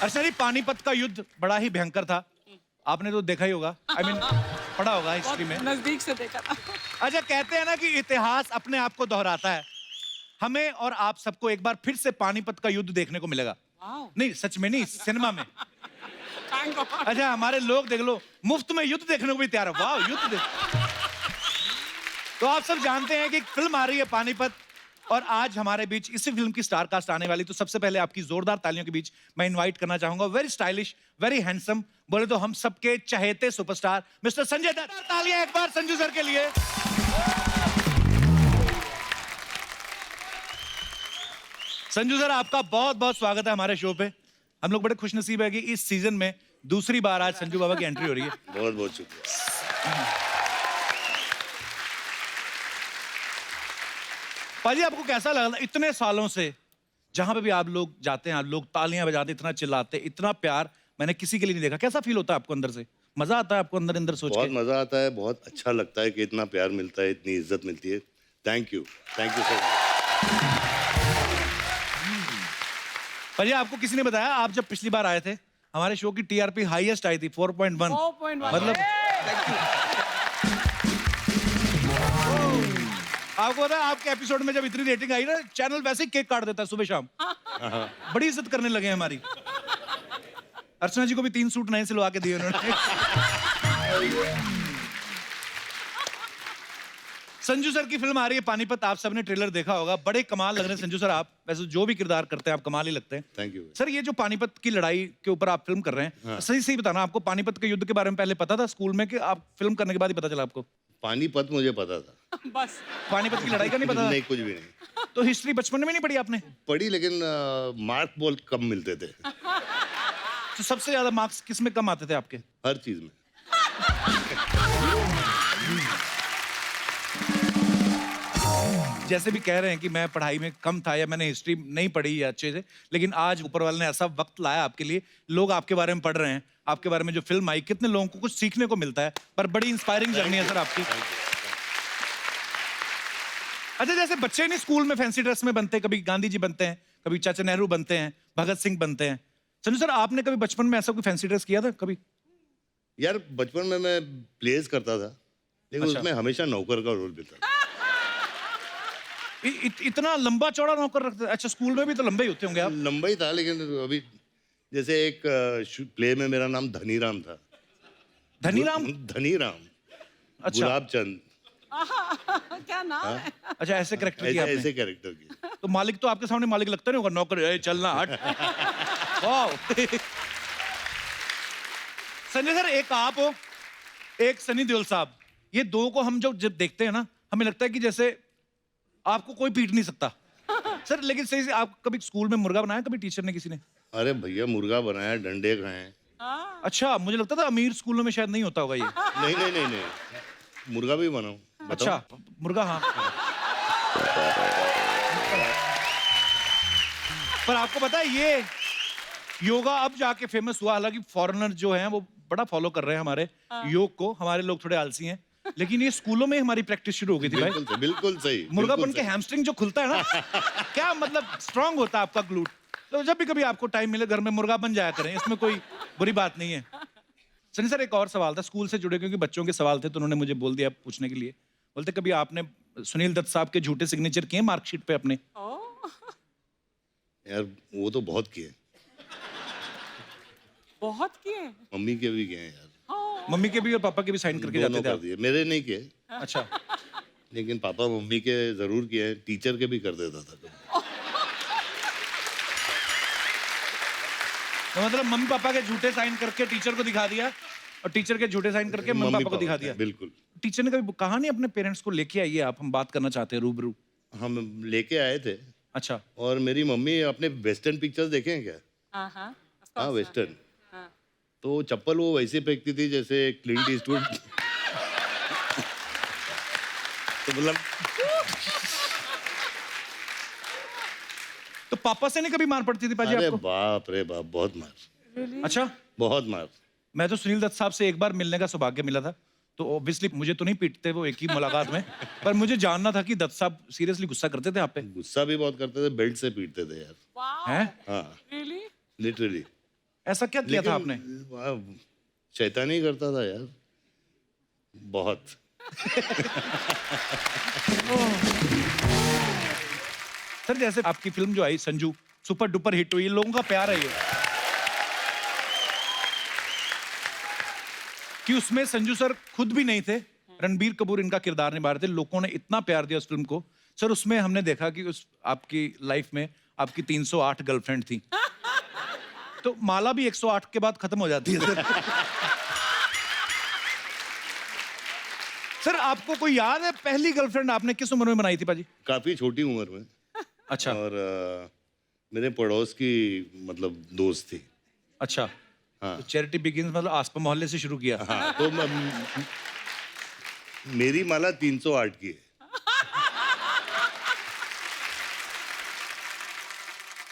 अर्चना जी, पानीपत का युद्ध बड़ा ही भयंकर था, आपने तो देखा ही होगा, I mean, पढ़ा होगा हिस्ट्री में। नजदीक से देखा था। अच्छा, कहते हैं ना कि इतिहास अपने आप को दोहराता है। हमें और आप सबको एक बार फिर से पानीपत का युद्ध देखने को मिलेगा। नहीं, सच में नहीं, सिनेमा में। अच्छा, हमारे लोग देख लो, मुफ्त में युद्ध देखने को भी तैयार है। वाह, युद्ध देख। तो आप सब जानते हैं कि एक फिल्म आ रही है पानीपत, और आज हमारे बीच इसी फिल्म की स्टार कास्ट आने वाली। तो सबसे पहले आपकी जोरदार तालियों के बीच मैं इनवाइट करना चाहूंगा वेरी स्टाइलिश, वेरी हैंडसम, बोले तो हम सबके चहेते सुपरस्टार मिस्टर संजय दत्त। तालियां एक बार संजू सर के लिए। संजू सर, आपका बहुत बहुत स्वागत है हमारे शो पे। हम लोग बड़े खुशनसीब है कि इस सीजन में दूसरी बार आज संजू बाबा की एंट्री हो रही है। बहुत बहुत शुक्रिया। पाजी, आपको कैसा लगा इतने सालों से जहां पे भी आप लोग जाते हैं, आप लोग तालियां बजाते, इतना चिल्लाते, इतना प्यार मैंने किसी के लिए नहीं देखा। कैसा फील होता है आपको अंदर से? मजा आता है आपको अंदर अंदर सोच के? बहुत मजा आता है, बहुत अच्छा लगता है कि इतना प्यार मिलता है, इतनी इज्जत मिलती है। Thank you so much. पाजी, आपको किसी ने बताया, आप जब पिछली बार आए थे हमारे शो की टीआरपी हाईएस्ट आई थी 4.1। मतलब आपको पता है, आपके एपिसोड में जब इतनी रेटिंग आई ना, चैनल वैसे ही केक काट देता है सुबह शाम। बड़ी इज्जत करने लगे हैं हमारी। अर्चना जी को भी 3 सूट नए सिलवा के दिए उन्होंने। संजू सर की फिल्म आ रही है पानीपत, आप सबने ट्रेलर देखा होगा, बड़े कमाल लग रहे हैं संजू सर। आप वैसे जो भी किरदार करते हैं आप कमाल ही लगते हैं। थैंक यू सर, ये जो पानीपत की लड़ाई के ऊपर आप फिल्म कर रहे हैं, हाँ। सही सही बताना, आपको पानीपत के युद्ध के बारे में पहले पता था स्कूल में, कि आप फिल्म करने के बाद ही पता चला आपको? पानीपत मुझे पता था, बस पानीपत की लड़ाई का नहीं पता था? नहीं, कुछ भी नहीं तो हिस्ट्री बचपन में नहीं पढ़ी आपने? पढ़ी, लेकिन मार्क बहुत कम मिलते थे। तो सबसे ज्यादा मार्क्स किस में कम आते थे आपके? हर चीज में। जैसे भी कह रहे हैं कि मैं पढ़ाई में कम था या मैंने हिस्ट्री नहीं पढ़ी या अच्छे से, लेकिन आज ऊपर वाले ने ऐसा वक्त लाया आपके लिए, लोग आपके बारे में पढ़ रहे हैं, आपके बारे में जो फिल्म आई, कितने लोगों को कुछ सीखने को मिलता है। पर बड़ी इंस्पायरिंग जर्नी है सर आपकी। अच्छा, जैसे बच्चे नहीं स्कूल में फैंसी ड्रेस में बनते, कभी गांधी जी बनते हैं, कभी चाचा नेहरू बनते हैं, भगत सिंह बनते हैं। संजू सर, आपने कभी बचपन में ऐसा कोई फैंसी ड्रेस किया था कभी? यार, बचपन में मैं प्लेस करता था, लेकिन अच्छा। उसमें हमेशा नौकर का रोल मिलता था। इतना लंबा चौड़ा नौकर रखते? अच्छा, स्कूल में भी तो लंबे ही होते होंगे आप। लंबा ही था, लेकिन अभी जैसे एक प्ले में मेरा नाम धनीराम था। धनीराम? धनीराम। अच्छा। गुलाब चंद। क्या नाम है? अच्छा, ऐसे करेक्टर किया आपने? ऐसे कैरेक्टर की। तो मालिक तो आपके सामने मालिक लगता नहीं होगा, नौकर ए, चलना हट। वाह। संजय सर, एक आप हो, एक सनी देओल साहब, ये दो को हम जब देखते हैं ना, हमें लगता है कि जैसे आपको कोई पीट नहीं सकता। सर, लेकिन सही से आप कभी स्कूल में मुर्गा बनाया कभी टीचर ने, किसी ने? अरे भैया, मुर्गा बनाया, डंडे खाए। अच्छा, मुझे लगता था अमीर स्कूलों में शायद नहीं होता होगा ये। नहीं नहीं नहीं नहीं, मुर्गा भी बनाऊं? अच्छा, मुर्गा, हाँ। पर आपको पता है ये योगा अब जाके फेमस हुआ, हालांकि फॉरेनर जो हैं वो बड़ा फॉलो कर रहे हैं हमारे योग को, हमारे लोग थोड़े आलसी हैं, लेकिन ये स्कूलों में हमारी प्रैक्टिस शुरू हो गई थी भाई। बिल्कुल सही। मुर्गा बिल्कुल बन के सही। हैमस्ट्रिंग जो खुलता है ना, क्या मतलब स्ट्रांग होता है आपका ग्लूट। तो जब भी कभी आपको टाइम मिले घर में मुर्गा बन जाया करें, इसमें कोई बुरी बात नहीं है। सनी सर, एक और सवाल था स्कूल से जुड़े, क्योंकि बच्चों के सवाल थे तो उन्होंने मुझे बोल दिया पूछने के लिए। बोलते, कभी आपने सुनील दत्त साहब के झूठे सिग्नेचर किए मार्कशीट पे अपने? यार, वो तो बहुत किए, बहुत किए। मम्मी के भी किए हैं यार। मम्मी के भी और पापा के भी साइन करके दोनों जाते थे कर आप? दिए, मेरे नहीं किए, अच्छा। लेकिन पापा मम्मी के जरूर किए हैं, टीचर के भी कर देता था। तो मतलब मम्मी पापा के झूठे साइन करके टीचर को दिखा दिया, और टीचर के झूठे साइन करके मम्मी पापा को दिखा दिया। बिल्कुल। टीचर ने कभी कहा नहीं अपने पेरेंट्स को, लेके आइए आप, हम बात करना चाहते हैं रूबरू? हम लेके आए थे। अच्छा। और मेरी मम्मी अपने वेस्टर्न पिक्चर्स देखे हैं क्या? हाँ, वेस्टर्न। तो चप्पल वो वैसे फेंकती थी जैसे क्लिंट ईस्टवुड। तो मतलब, तो पापा से नहीं कभी मार पड़ती थी पाजी अरे आपको? बाप रे बाप, बहुत मार। अच्छा। बहुत मार। मैं तो सुनील दत्त साहब से एक बार मिलने का सौभाग्य मिला था, तो ऑब्वियसली मुझे तो नहीं पीटते वो एक ही मुलाकात में, पर मुझे जानना था कि दत्त साहब सीरियसली गुस्सा करते थे आप पे? गुस्सा भी बहुत करते थे, बेल्ट से पीटते थे यार। वाओ। हैं? हाँ, रियली? लिटरली। ऐसा क्या किया था आपने? शैतानी करता था यार, बहुत। सर जैसे आपकी फिल्म जो आई संजू, सुपर डुपर हिट हुई, लोगों का प्यार है ये, कि उसमें संजू सर खुद भी नहीं थे, रणबीर कपूर इनका किरदार निभा रहे थे, लोगों ने इतना प्यार दिया उस फिल्म को। सर उसमें हमने देखा कि उस आपकी लाइफ में आपकी 308 गर्लफ्रेंड थी, तो माला भी 108 के बाद खत्म हो जाती है सर। सर आपको कोई याद है पहली गर्लफ्रेंड आपने किस उम्र में बनाई थी पाजी? काफी छोटी उम्र में। अच्छा। और मेरे पड़ोस की मतलब दोस्त थी। अच्छा। हाँ। तो चैरिटी बिगिंस मतलब आसपा मोहल्ले से शुरू किया। हाँ, तो मेरी माला 308 की है।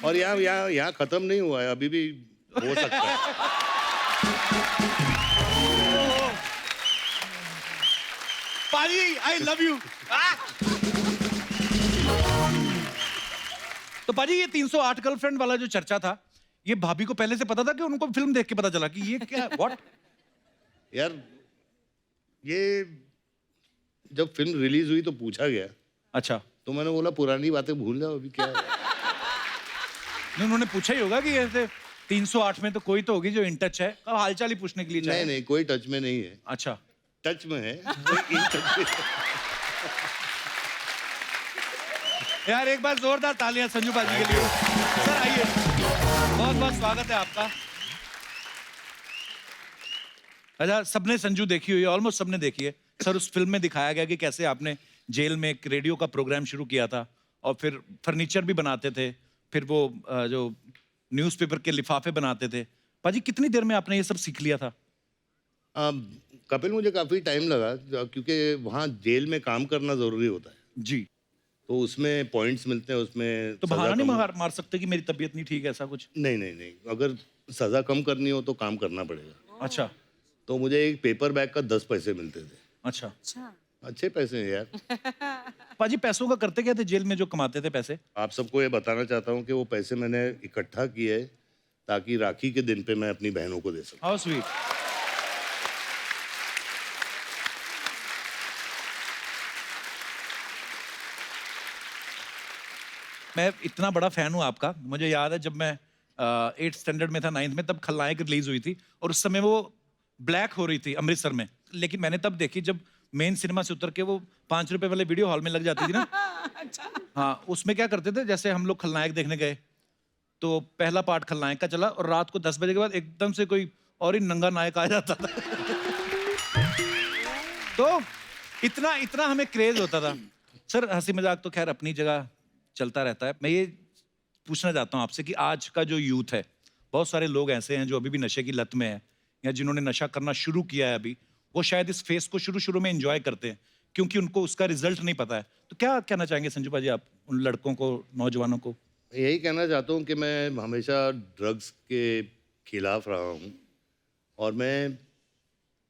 और यहाँ खत्म नहीं हुआ है, अभी भी हो सकता है। पाजी आई लव यू। तो पाजी ये 308 गर्लफ्रेंड वाला जो चर्चा था, ये भाभी को पहले से पता था कि उनको फिल्म देख के पता चला कि ये क्या व्हाट? यार ये जब फिल्म रिलीज हुई तो पूछा गया। अच्छा। तो मैंने बोला पुरानी बातें भूल जाओ, अभी क्या है। नहीं उन्होंने पूछा ही होगा कि ऐसे 308 में तो कोई तो होगी जो इन टच है, अब हालचाल ही पूछने के लिए नहीं नहीं, कोई टच में नहीं है। अच्छा। टच में है, कोई इन टच में। यार एक बार जोरदार तालियां संजू पाजी के लिए। सर आइए, बहुत बहुत स्वागत है आपका। अच्छा, सबने संजू देखी हुई है, ऑलमोस्ट सबने देखी है। सर उस फिल्म में दिखाया गया कि कैसे आपने जेल में एक रेडियो का प्रोग्राम शुरू किया था और फिर फर्नीचर भी बनाते थे, फिर वो जो न्यूज़पेपर के लिफाफे बनाते थे। पाजी कितनी देर में आपने ये सब सीख लिया था? कपिल मुझे काफी टाइम लगा, क्योंकि वहाँ जेल में काम करना जरूरी होता है। जी। तो उसमें पॉइंट्स मिलते हैं, उसमें तो बहाना नहीं मार सकते कि मेरी तबीयत नहीं ठीक है, ऐसा कुछ? नहीं नहीं नहीं, अगर सजा कम करनी हो तो काम करना पड़ेगा। अच्छा। तो मुझे एक पेपर बैग का 10 पैसे मिलते थे। अच्छा। अच्छा। अच्छे पैसे हैं यार। पाजी पैसों का करते क्या थे जेल में जो कमाते थे पैसे? आप सबको ये बताना चाहता हूँ कि वो पैसे मैंने इकट्ठा किए ताकि राखी के दिन पे मैं अपनी बहनों को दे सकूं। How sweet. मैं इतना बड़ा फैन हूँ आपका, मुझे याद है जब मैं 8th स्टैंडर्ड में था, 9th में, तब खलनायक रिलीज हुई थी और उस समय वो ब्लैक हो रही थी अमृतसर में, लेकिन मैंने तब देखी जब मेन सिनेमा से उतर के वो 5 रुपए वाले वीडियो हॉल में लग जाती थी ना। अच्छा। हाँ, उसमें क्या करते थे, जैसे हम लोग खलनायक देखने गए तो पहला पार्ट खलनायक का चला और रात को 10 बजे के बाद एकदम से कोई और ही नंगा नायक आ जाता था। तो इतना इतना हमें क्रेज होता था। सर हंसी मजाक तो खैर अपनी जगह चलता रहता है। मैं ये पूछना चाहता हूँ आपसे कि आज का जो यूथ है, बहुत सारे लोग ऐसे हैं जो अभी भी नशे की लत में है या जिन्होंने नशा करना शुरू किया है अभी, वो शायद इस फेस को शुरू में एंजॉय करते हैं क्योंकि उनको उसका रिजल्ट नहीं पता है। तो क्या कहना चाहेंगे संजू पाजी आप उन लड़कों को, नौजवानों को? यही कहना चाहता हूँ कि मैं हमेशा ड्रग्स के खिलाफ रहा हूँ और मैं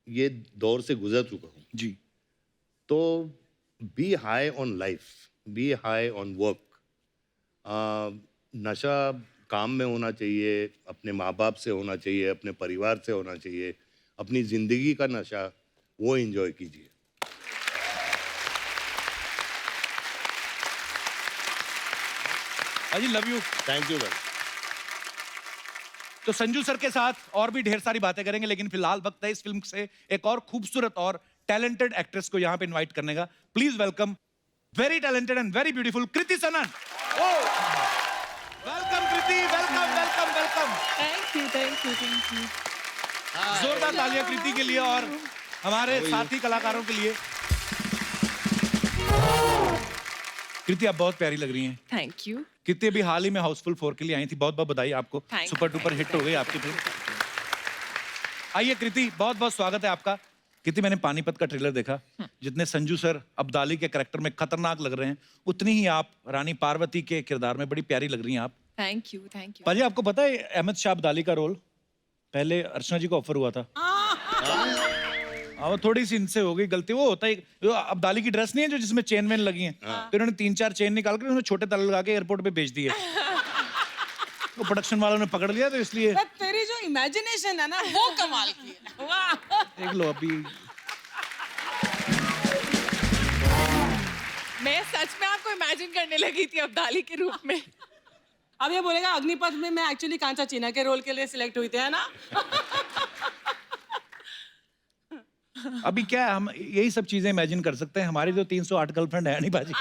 ये दौर से गुजर चुका हूँ जी। तो be high on life, be high on work. नशा काम में होना चाहिए, अपने माँ बाप से होना चाहिए, अपने परिवार से होना चाहिए, अपनी जिंदगी का नशा वो एंजॉय कीजिए। अजी लव यू। थैंक यू भाई। तो संजू सर के साथ और भी ढेर सारी बातें करेंगे, लेकिन फिलहाल वक्त है इस फिल्म से एक और खूबसूरत और टैलेंटेड एक्ट्रेस को यहाँ पे इनवाइट करने का। Please welcome very talented and very beautiful Kriti Sanon. Welcome Kriti, welcome welcome welcome. Thank you thank you thank you. जोरदार तालियां कृति के लिए और हमारे साथी कलाकारों के लिए। कृति आप बहुत प्यारी लग रही हैं। Thank you. कृति अभी हाल ही में हाउसफुल 4 के लिए आई थी, बहुत बहुत बधाई आपको। Thank super you. Duper hit हो गई आपकी फिल्म। आइए कृति, बहुत बहुत स्वागत है आपका। कृति मैंने पानीपत का ट्रेलर देखा, जितने संजू सर अब्दाली के कैरेक्टर में खतरनाक लग रहे हैं, उतनी ही आप रानी पार्वती के किरदार में बड़ी प्यारी लग रही हैं आप। Thank you thank you. पाजी आपको पता है अहमद शाह अब्दाली का रोल पहले अर्चना जी को ऑफर हुआ था। वो थोड़ी सी इनसे हो गई गलती। वो होता है जो अब्दाली की ड्रेस नहीं है जो जिसमें चेन वेन लगी हैं, तो इन्होंने 3-4 चेन निकाल कर उन्होंने छोटे ताले लगा के एयरपोर्ट पे भेज दिए। तो प्रोडक्शन वालों ने पकड़ लिया, तो इसलिए तेरी मेरी जो इमेजिनेशन है ना वो कमाल की है। वाह। देख लो अभी। मैं सच में आपको इमेजिन करने लगी थी अब्दाली के रूप में। अब ये बोलेगा अग्निपथ में मैं एक्चुअली कांचा चीना के रोल के लिए सिलेक्ट हुई थी, है ना? अभी क्या है, हम यही सब चीजें इमेजिन कर सकते हैं। हमारी जो 308 गर्लफ्रेंड है नहीं बाजी।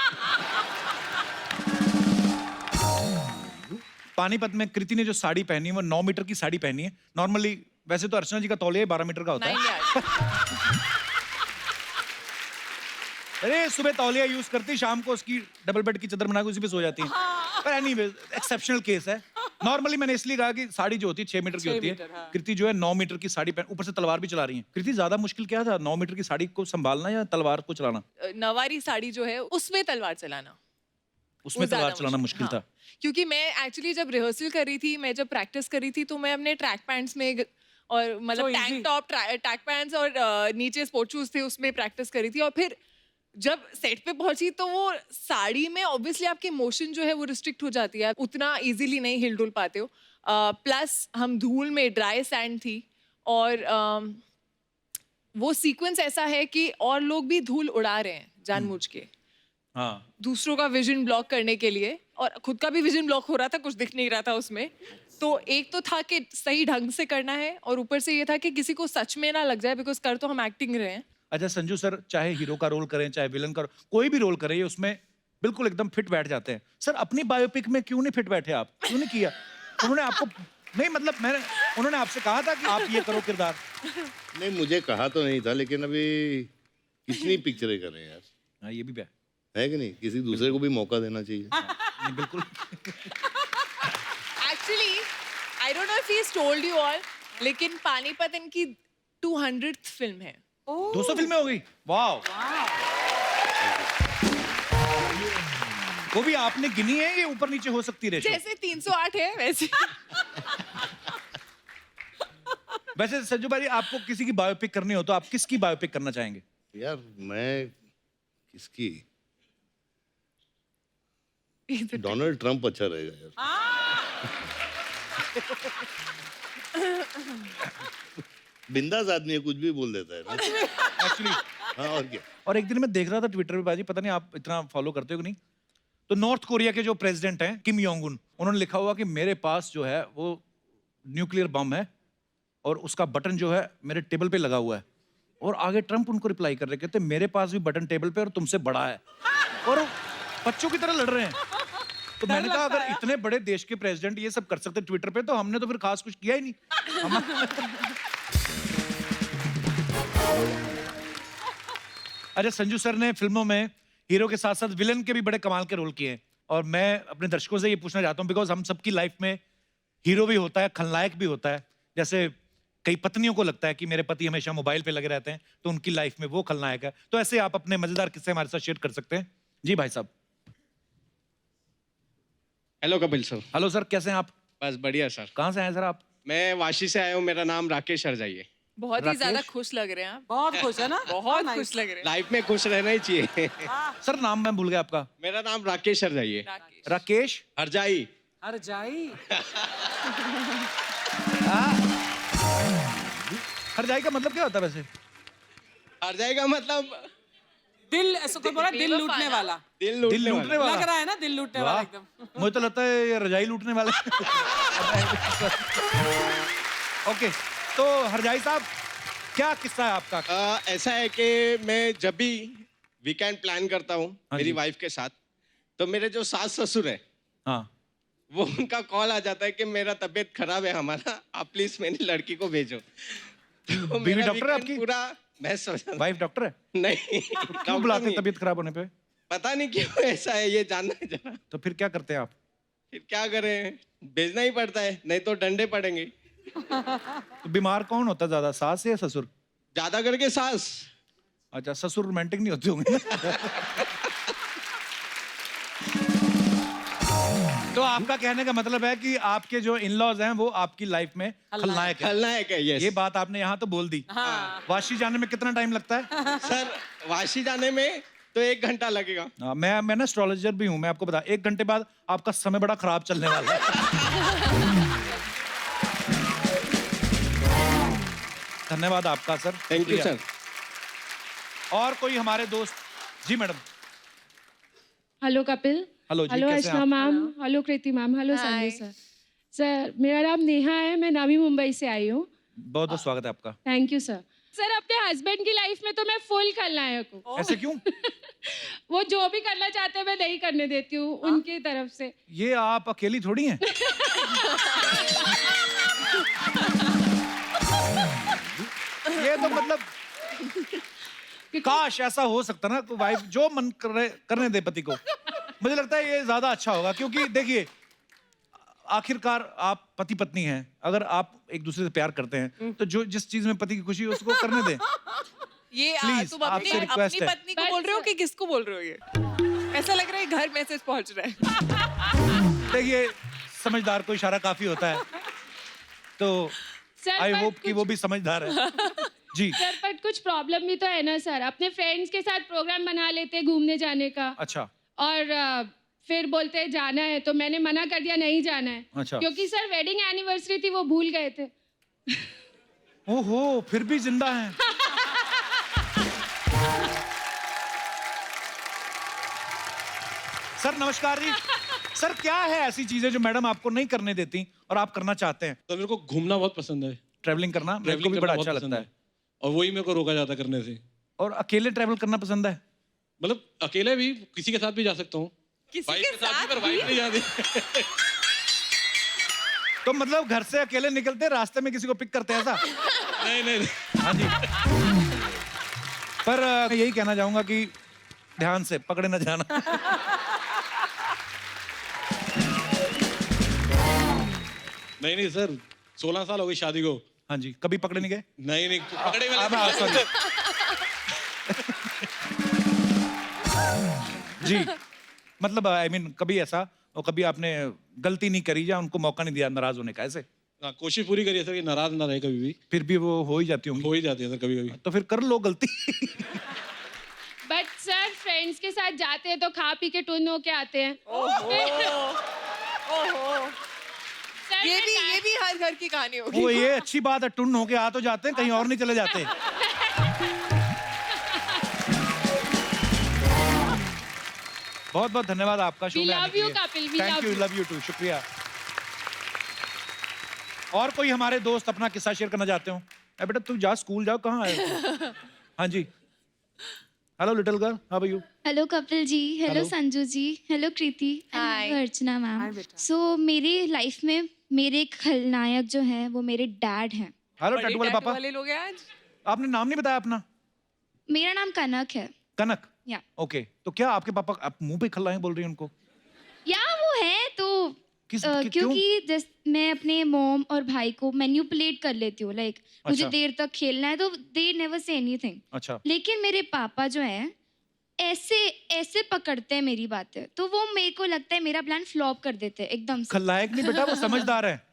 पानीपत में कृति ने जो साड़ी पहनी है वो 9 मीटर की साड़ी पहनी है। नॉर्मली वैसे तो अर्चना जी का तौलिया 12 मीटर का होता है। अरे सुबह तौलिया यूज करती, शाम को उसकी डबल बेड की चादर बना के उसी पे सो जाती है। पर एनीवे एक्सेप्शनल केस है। नॉर्मली मैंने इसलिए कहा कि साड़ी जो होती है 6 मीटर की होती है। कृति जो है 9 मीटर की साड़ी पहन, ऊपर से तलवार भी चला रही है। कृति ज्यादा मुश्किल क्या था, 9 मीटर की साड़ी को संभालना या तलवार को चलाना? नवारी साड़ी जो है उसमें तलवार चलाना। उसमें तलवार चलाना मुश्किल था। क्योंकि मैं एक्चुअली जब रिहर्सल कर रही थी, मैं जब प्रैक्टिस कर रही थी तो मैं अपने ट्रैक पैंट्स में और मतलब टैंक टॉप, ट्रैक पैंट्स और नीचे स्पोर्ट शूज थे उसमें प्रैक्टिस कर रही थी। और फिर जब सेट पे पहुंची तो वो साड़ी में ऑब्वियसली आपकी मोशन जो है वो रिस्ट्रिक्ट हो जाती है, उतना इजीली नहीं हिल डुल पाते हो। प्लस हम धूल में, ड्राई सैंड थी और वो सीक्वेंस ऐसा है कि और लोग भी धूल उड़ा रहे हैं जानबूझ के। हाँ। दूसरों का विजन ब्लॉक करने के लिए, और खुद का भी विजन ब्लॉक हो रहा था, कुछ दिख नहीं रहा था उसमें। तो एक तो था कि सही ढंग से करना है और ऊपर से ये था कि किसी को सच में ना लग जाए, बिकॉज कर तो हम एक्टिंग रहे हैं। अच्छा संजू सर, चाहे हीरो का रोल करें चाहे विलन का, कोई भी रोल करें, ये उसमें बिल्कुल एकदम फिट बैठ जाते हैं। सर अपनी बायोपिक में क्यों नहीं फिट बैठे आप? क्यों नहीं किया? उन्होंने आपको नहीं, मतलब उन्होंने आपसे कहा था कि आप ये करो किरदार? नहीं, मुझे कहा तो नहीं था, लेकिन अभी कितनी पिक्चरें कर रहे हैं यार। हाँ ये भी है कि नहीं, किसी दूसरे को भी मौका देना चाहिए। नहीं, बिल्कुल। Actually I don't know if he told you all, लेकिन पानीपत इनकी 200th फिल्म है। 200 फिल्में हो गई, वाह। वो भी आपने गिनी है, ये ऊपर नीचे हो सकती है? जैसे 308 है वैसे। वैसे संजू भाई, आपको किसी की बायोपिक करनी हो तो आप किसकी बायोपिक करना चाहेंगे? यार मैं किसकी, डोनाल्ड ट्रंप अच्छा रहेगा यार। बिंदास आदमी है, कुछ भी बोल देता है ना। एक्चुअली हाँ, और क्या। और एक दिन मैं देख रहा था ट्विटर पे बाजी, पता नहीं आप इतना फॉलो करते हो कि नहीं, तो नॉर्थ कोरिया के जो प्रेसिडेंट हैं किम योंग उन, उन्होंने लिखा हुआ कि मेरे पास जो है वो न्यूक्लियर बम है और उसका बटन जो है मेरे टेबल पे लगा हुआ है। और आगे ट्रंप उनको रिप्लाई कर रहे, कहते मेरे पास भी बटन टेबल पे और तुमसे बड़ा है, और बच्चों की तरह लड़ रहे हैं। तो मैंने कहा अगर इतने बड़े देश के प्रेसिडेंट ये सब कर सकते ट्विटर पे, तो हमने तो फिर खास कुछ किया ही नहीं। अच्छा संजू सर ने फिल्मों में हीरो के साथ साथ विलन के भी बड़े कमाल के रोल किए हैं, और मैं अपने दर्शकों से ये पूछना चाहता हूँ, बिकॉज हम सबकी लाइफ में हीरो भी होता है, खलनायक भी होता है। जैसे कई पत्नियों को लगता है कि मेरे पति हमेशा मोबाइल पे लगे रहते हैं, तो उनकी लाइफ में वो खलनायक है। तो ऐसे आप अपने मजेदार किस्से हमारे साथ शेयर कर सकते हैं। जी भाई साहब। Hello Kapil sir. Hello sir, कैसे हैं आप? बस बढ़िया सर। कहाँ से आए सर आप? मैं वाशी से आया हूँ, मेरा नाम राकेश हरजाई। बहुत ही ज्यादा खुश लग रहे हैं आप। बहुत खुश है ना? बहुत खुश लग रहे हैं। लाइफ में खुश रहना ही चाहिए। सर नाम मैं भूल गया आपका। मेरा नाम राकेश हरजाई है। राकेश हरजाई। हरजाई। हरजाई का मतलब क्या होता है वैसे? हरजाई का मतलब दिल, ऐसा कोई बोला दिल लूटने वाला। दिल दिल लूटने लूटने वाला। वाला। लग रहा है ना दिल लूटने वाला एकदम। मुझे तो लगता है ये रजाई लूटने वाले। ओके, तो हरजाई साहब क्या किस्सा है आपका? ऐसा है कि मैं जब भी वीकेंड प्लान करता हूँ मेरी वाइफ के साथ, तो मेरे जो सास ससुर है, हाँ, वो उनका कॉल आ जाता है कि मेरा तबीयत खराब है हमारा, आप प्लीज मेरी लड़की को भेजो। तो बीवी मेरा डॉक्टर है weekend आपकी? पूरा मैं समझ वाइफ डॉक्टर है? नहीं। क्यों बुलाते हैं तबीयत खराब होने पे? पता नहीं क्यों ऐसा है, ये जानना है जरा। तो फिर क्या करते हैं आप? फिर क्या करें, भेजना ही पड़ता है, नहीं तो डंडे पड़ेंगे। तो बीमार कौन होता है ज्यादा, सास या ससुर? ज्यादा करके सास। अच्छा, ससुर रोमांटिक नहीं होते होंगे। तो आपका कहने का मतलब है कि आपके जो इन-लॉज हैं वो आपकी लाइफ में खलनायक है। खलनायक है, यस। ये बात आपने यहाँ तो बोल दी। हाँ। वाशी जाने में कितना टाइम लगता है? सर वाशी जाने में तो 1 घंटा लगेगा। मैं ना एस्ट्रोलॉजर भी हूँ, मैं आपको बता, 1 घंटे बाद आपका समय बड़ा खराब चलने वाला है। धन्यवाद आपका सर। थैंक यू शुक्रिया। सर। और कोई हमारे दोस्त? जी मैडम। हेलो कपिल। हेलो जी, हेलो कैसे हैं अर्चना आप? Ma'am. Hello Kriti ma'am. Hello Hi. Sanjay sir. Sir मेरा नाम नेहा है, मैं नवी मुंबई से आई हूँ। बहुत बहुत स्वागत है आपका। Thank you sir. सर अपने हस्बैंड की लाइफ में तो मैं फुल खलनायक हूँ। ऐसे क्यों? वो जो भी करना चाहते हैं मैं नहीं करने देती हूँ उनकी तरफ से। ये आप अकेली थोड़ी हैं। ये तो मतलब काश ऐसा हो सकता ना, तो वाइफ जो मन करने दे पति को। मुझे लगता है ये ज्यादा अच्छा होगा, क्योंकि देखिए आखिरकार आप पति पत्नी हैं। अगर आप एक दूसरे से प्यार करते हैं तो जो जिस चीज में पति की खुशी है उसको करने दें। ये Please, तुम अपनी आपसे request अपनी है। पत्नी को बोल रहे हो कि किसको बोल रहे हो? ये ऐसा लग रहा है घर मैसेज पहुंच रहा है। देखिए समझदार को इशारा काफी होता है, तो सर आई पर होप कि वो भी समझदार है। जी सर पर कुछ प्रॉब्लम भी तो है ना सर। अपने फ्रेंड्स के साथ प्रोग्राम बना लेते हैं घूमने जाने का, अच्छा और फिर बोलते हैं जाना है, तो मैंने मना कर दिया नहीं जाना है। अच्छा। क्योंकि सर वेडिंग एनिवर्सरी थी, वो भूल गए थे। ओहो, फिर भी जिंदा हैं। सर नमस्कार जी। सर क्या है ऐसी चीजें जो मैडम आपको नहीं करने देती और आप करना चाहते हैं? तो मेरे को घूमना बहुत पसंद है। ट्रैवलिंग करना मेरे को ट्रैवलिंग भी करना बड़ा बहुत अच्छा पसंद लगता है। और वही मेरे को रोका जाता करने से। और अकेले ट्रैवल करना पसंद है? मतलब अकेले भी, किसी के साथ भी जा सकता हूँ। किसी वाइफ के के साथ भी, पर साथ वाइफ नहीं जाती। तो मतलब घर से अकेले निकलते रास्ते में किसी को पिक करते हैं ऐसा? नहीं नहीं नहीं। हाँ जी। पर मैं यही कहना चाहूंगा कि ध्यान से पकड़े न जाना। नहीं नहीं सर, 16 साल हो गई शादी को। हाँ जी, कभी पकड़े नहीं गए? नहीं नहीं, पकड़े sorry। जी, मतलब आई मीन कभी ऐसा, और कभी आपने गलती नहीं करी या उनको मौका नहीं दिया नाराज होने का ऐसे? हाँ, कोशिश पूरी करिए सर कि नाराज ना रहे कभी भी। फिर भी वो हो ही जाती होंगी। हो ही जाती है सर कभी कभी। तो फिर कर लो गलती। बट सर फ्रेंड्स के साथ जाते हैं तो खा पी के टुन होके आते हैं। सर ये भी हर घर की कहानी होगी। वो ये अच्छी बात है, टुन होके आ तो जाते हैं, कहीं और नहीं चले जाते। बहुत बहुत धन्यवाद आपका शो We में आने love के you, लिए। Kapil, we Thank love you, you. love you too, शुक्रिया। और कोई हमारे दोस्त अपना किस्सा शेयर करना चाहते हो? बेटा तू जा, स्कूल जाओ, कहाँ आए हो? हाँ जी। Hello little girl, how are you? Hello Kapil ji, hello Hello. Sanju ji, hello Kriti, Hi. Hello Archana Hi, ma'am. बेटा। सो मेरी लाइफ में मेरे खलनायक जो हैं वो मेरे डैड हैं। हेलो बड़े टैटू वाले टैटू पापा। वाले लोग हैं आज। आपने नाम नहीं बताया अपना? मेरा नाम कनक है। कनक। या ओके, तो क्या आपके पापा आप मुंह पे खल्लाएं बोल रही हैं उनको? या वो है तो क्यों? क्योंकि मैं अपने मॉम और भाई को मैन्युपुलेट कर लेती हूँ। लाइक मुझे अच्छा। देर तक खेलना है तो दे नेवर से एनीथिंग। अच्छा। लेकिन मेरे पापा जो हैं ऐसे ऐसे पकड़ते हैं मेरी बातें, तो वो मेरे को लगता है मेरा प्लान फ्लॉप कर देते हैं एकदम से। खलनायक नहीं बेटा, वो समझदार है।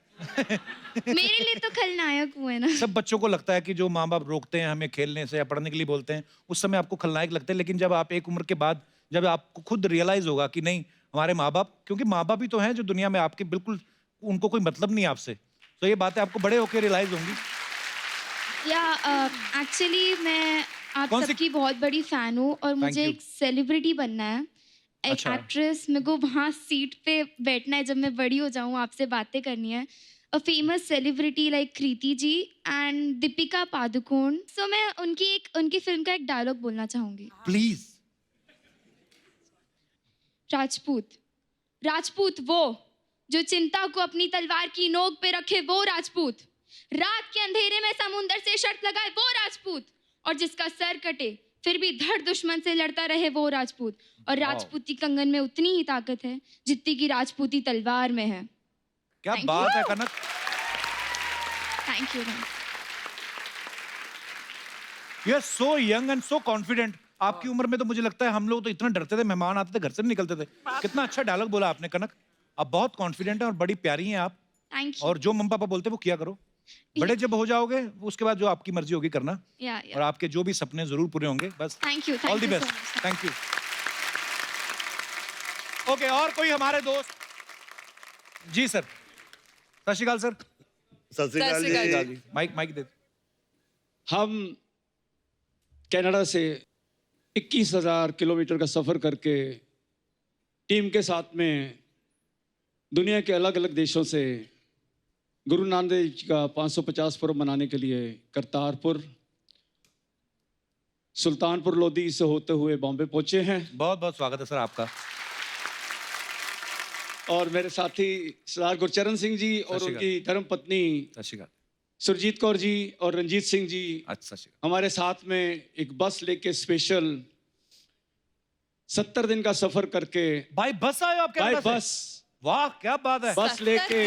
मेरे लिए तो खलनायक हुए ना। सब बच्चों को लगता है कि जो माँ बाप रोकते हैं हमें खेलने से या पढ़ने के लिए बोलते हैं, उस समय आपको खलनायक लगते हैं। लेकिन जब आप एक उम्र के बाद, जब आपको खुद रियलाइज होगा कि नहीं हमारे माँ बाप, क्योंकि माँ बाप ही तो हैं जो दुनिया में आपके बिल्कुल, उनको कोई मतलब नहीं है आपसे, तो ये बातें आपको बड़े होकर रियलाइज होंगी। या एक्चुअली मैं आप कौन सी- सबकी बहुत बड़ी फैन हूँ और मुझे you. एक सेलिब्रिटी बनना है, एक अच्छा। एक्ट्रेस। मेरे को वहाँ सीट पे बैठना है जब मैं बड़ी हो जाऊँ, आपसे बातें करनी है। A famous celebrity like Kriti ji and Deepika Padukone. So मैं उनकी फिल्म का एक डायलॉग बोलना चाहूँगी। प्लीज। राजपूत, राजपूत वो जो चिंता को अपनी तलवार की नोक पे रखे, वो राजपूत। रात के अंधेरे में समुंदर से शर्त लगाए, वो राजपूत। और जिसका सर कटे फिर भी धड़ दुश्मन से लड़ता रहे, वो राजपूत। और राजपूती कंगन में उतनी ही ताकत है जितनी की राजपूती तलवार में है। क्या Thank बात you. है Kanak. Thank you. You are so young and so confident. आपकी उम्र में तो मुझे लगता है हम लोग तो इतना डरते थे, मेहमान आते थे घर से नहीं निकलते थे। कितना अच्छा डायलॉग बोला आपने कनक। आप बहुत कॉन्फिडेंट हैं और बड़ी प्यारी हैं आप। Thank you. और जो मम्मी पापा बोलते हैं वो किया करो। बड़े जब हो जाओगे उसके बाद जो आपकी मर्जी होगी करना, या और आपके जो भी सपने जरूर पूरे होंगे। बस thank you. All the best. Thank you. Okay, और कोई हमारे दोस्त? जी सर, सत श्री अकाल सर। सत श्री अकाल सत श्री अकाल जी। माइक माइक दे। हम कनाडा से 21,000 किलोमीटर का सफ़र करके टीम के साथ में दुनिया के अलग अलग देशों से गुरु नानक देव जी का 550 पर्व मनाने के लिए करतारपुर, सुल्तानपुर लोधी से होते हुए बॉम्बे पहुंचे हैं। बहुत बहुत स्वागत है सर आपका। और मेरे साथी सरदार गुरचरण सिंह जी और उनकी धर्मपत्नी सत श्री अकाल। सुरजीत कौर जी और रंजीत सिंह जी अच्छा सत श्री हमारे साथ में एक बस लेके स्पेशल 70 दिन का सफर करके अकाल। भाई बस आए हो आप बाय कनाडा से? बस वाह क्या बात है। बस लेके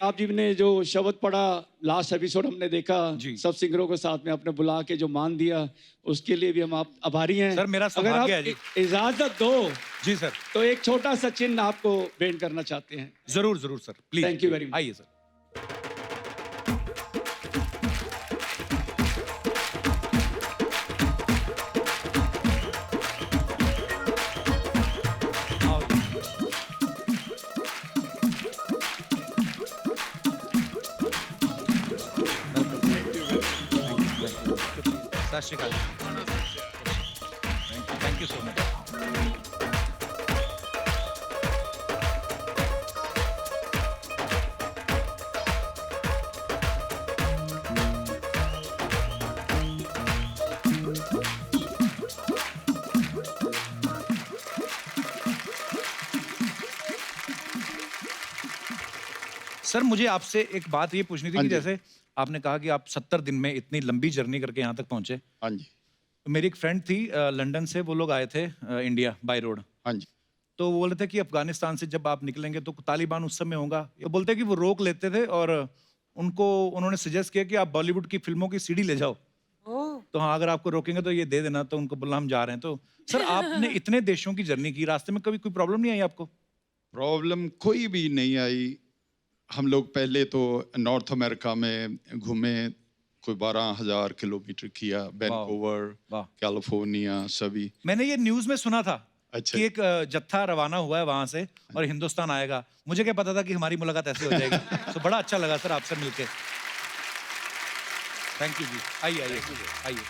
आप जी ने जो शब्द पढ़ा, लास्ट एपिसोड हमने देखा जी। सब सिंगरों के साथ में आपने बुला के जो मान दिया, उसके लिए भी हम आप आभारी हैं। सर, मेरा अगर सौभाग्य आप है जी। इजाजत दो जी सर, तो एक छोटा सा चिन्ह आपको भेंट करना चाहते हैं। जरूर जरूर sir, please. Thank you very much. आइए सर। सत श्री अकाल। Thank you so much. Sir मुझे आपसे एक बात ये पूछनी थी हाँ कि जी। जैसे आपने कहा कि आप 70 दिन में इतनी लंबी जर्नी करके यहाँ तक पहुंचे। हाँ जी, मेरी एक फ्रेंड थी लंदन से, वो लोग आए थे इंडिया बाय रोड। हाँ जी। तो वो बोल रहे थे कि अफगानिस्तान से जब आप निकलेंगे तो तालिबान उस समय होगा। ये बोलते कि वो रोक लेते थे और उन्होंने सजेस्ट किया कि आप बॉलीवुड की फिल्मों की सीडी ले जाओ। तो हाँ, अगर आपको रोकेंगे तो ये दे देना। तो उनको बोला हम जा रहे हैं। तो सर आपने इतने देशों की जर्नी की, रास्ते में कभी कोई प्रॉब्लम नहीं आई आपको? प्रॉब्लम कोई भी नहीं आई। हम लोग पहले तो नॉर्थ अमेरिका में घूमे, कोई 12,000 किलोमीटर किया, वैंकूवर, वाह। कैलिफोर्निया सभी। मैंने ये न्यूज में सुना था अच्छा। कि एक जत्था रवाना हुआ है वहां से और हिंदुस्तान आएगा। मुझे क्या पता था कि हमारी मुलाकात ऐसे हो जाएगी। तो बड़ा अच्छा लगा सर आपसे मिलके। थैंक यू जी। आइए आइए आइए।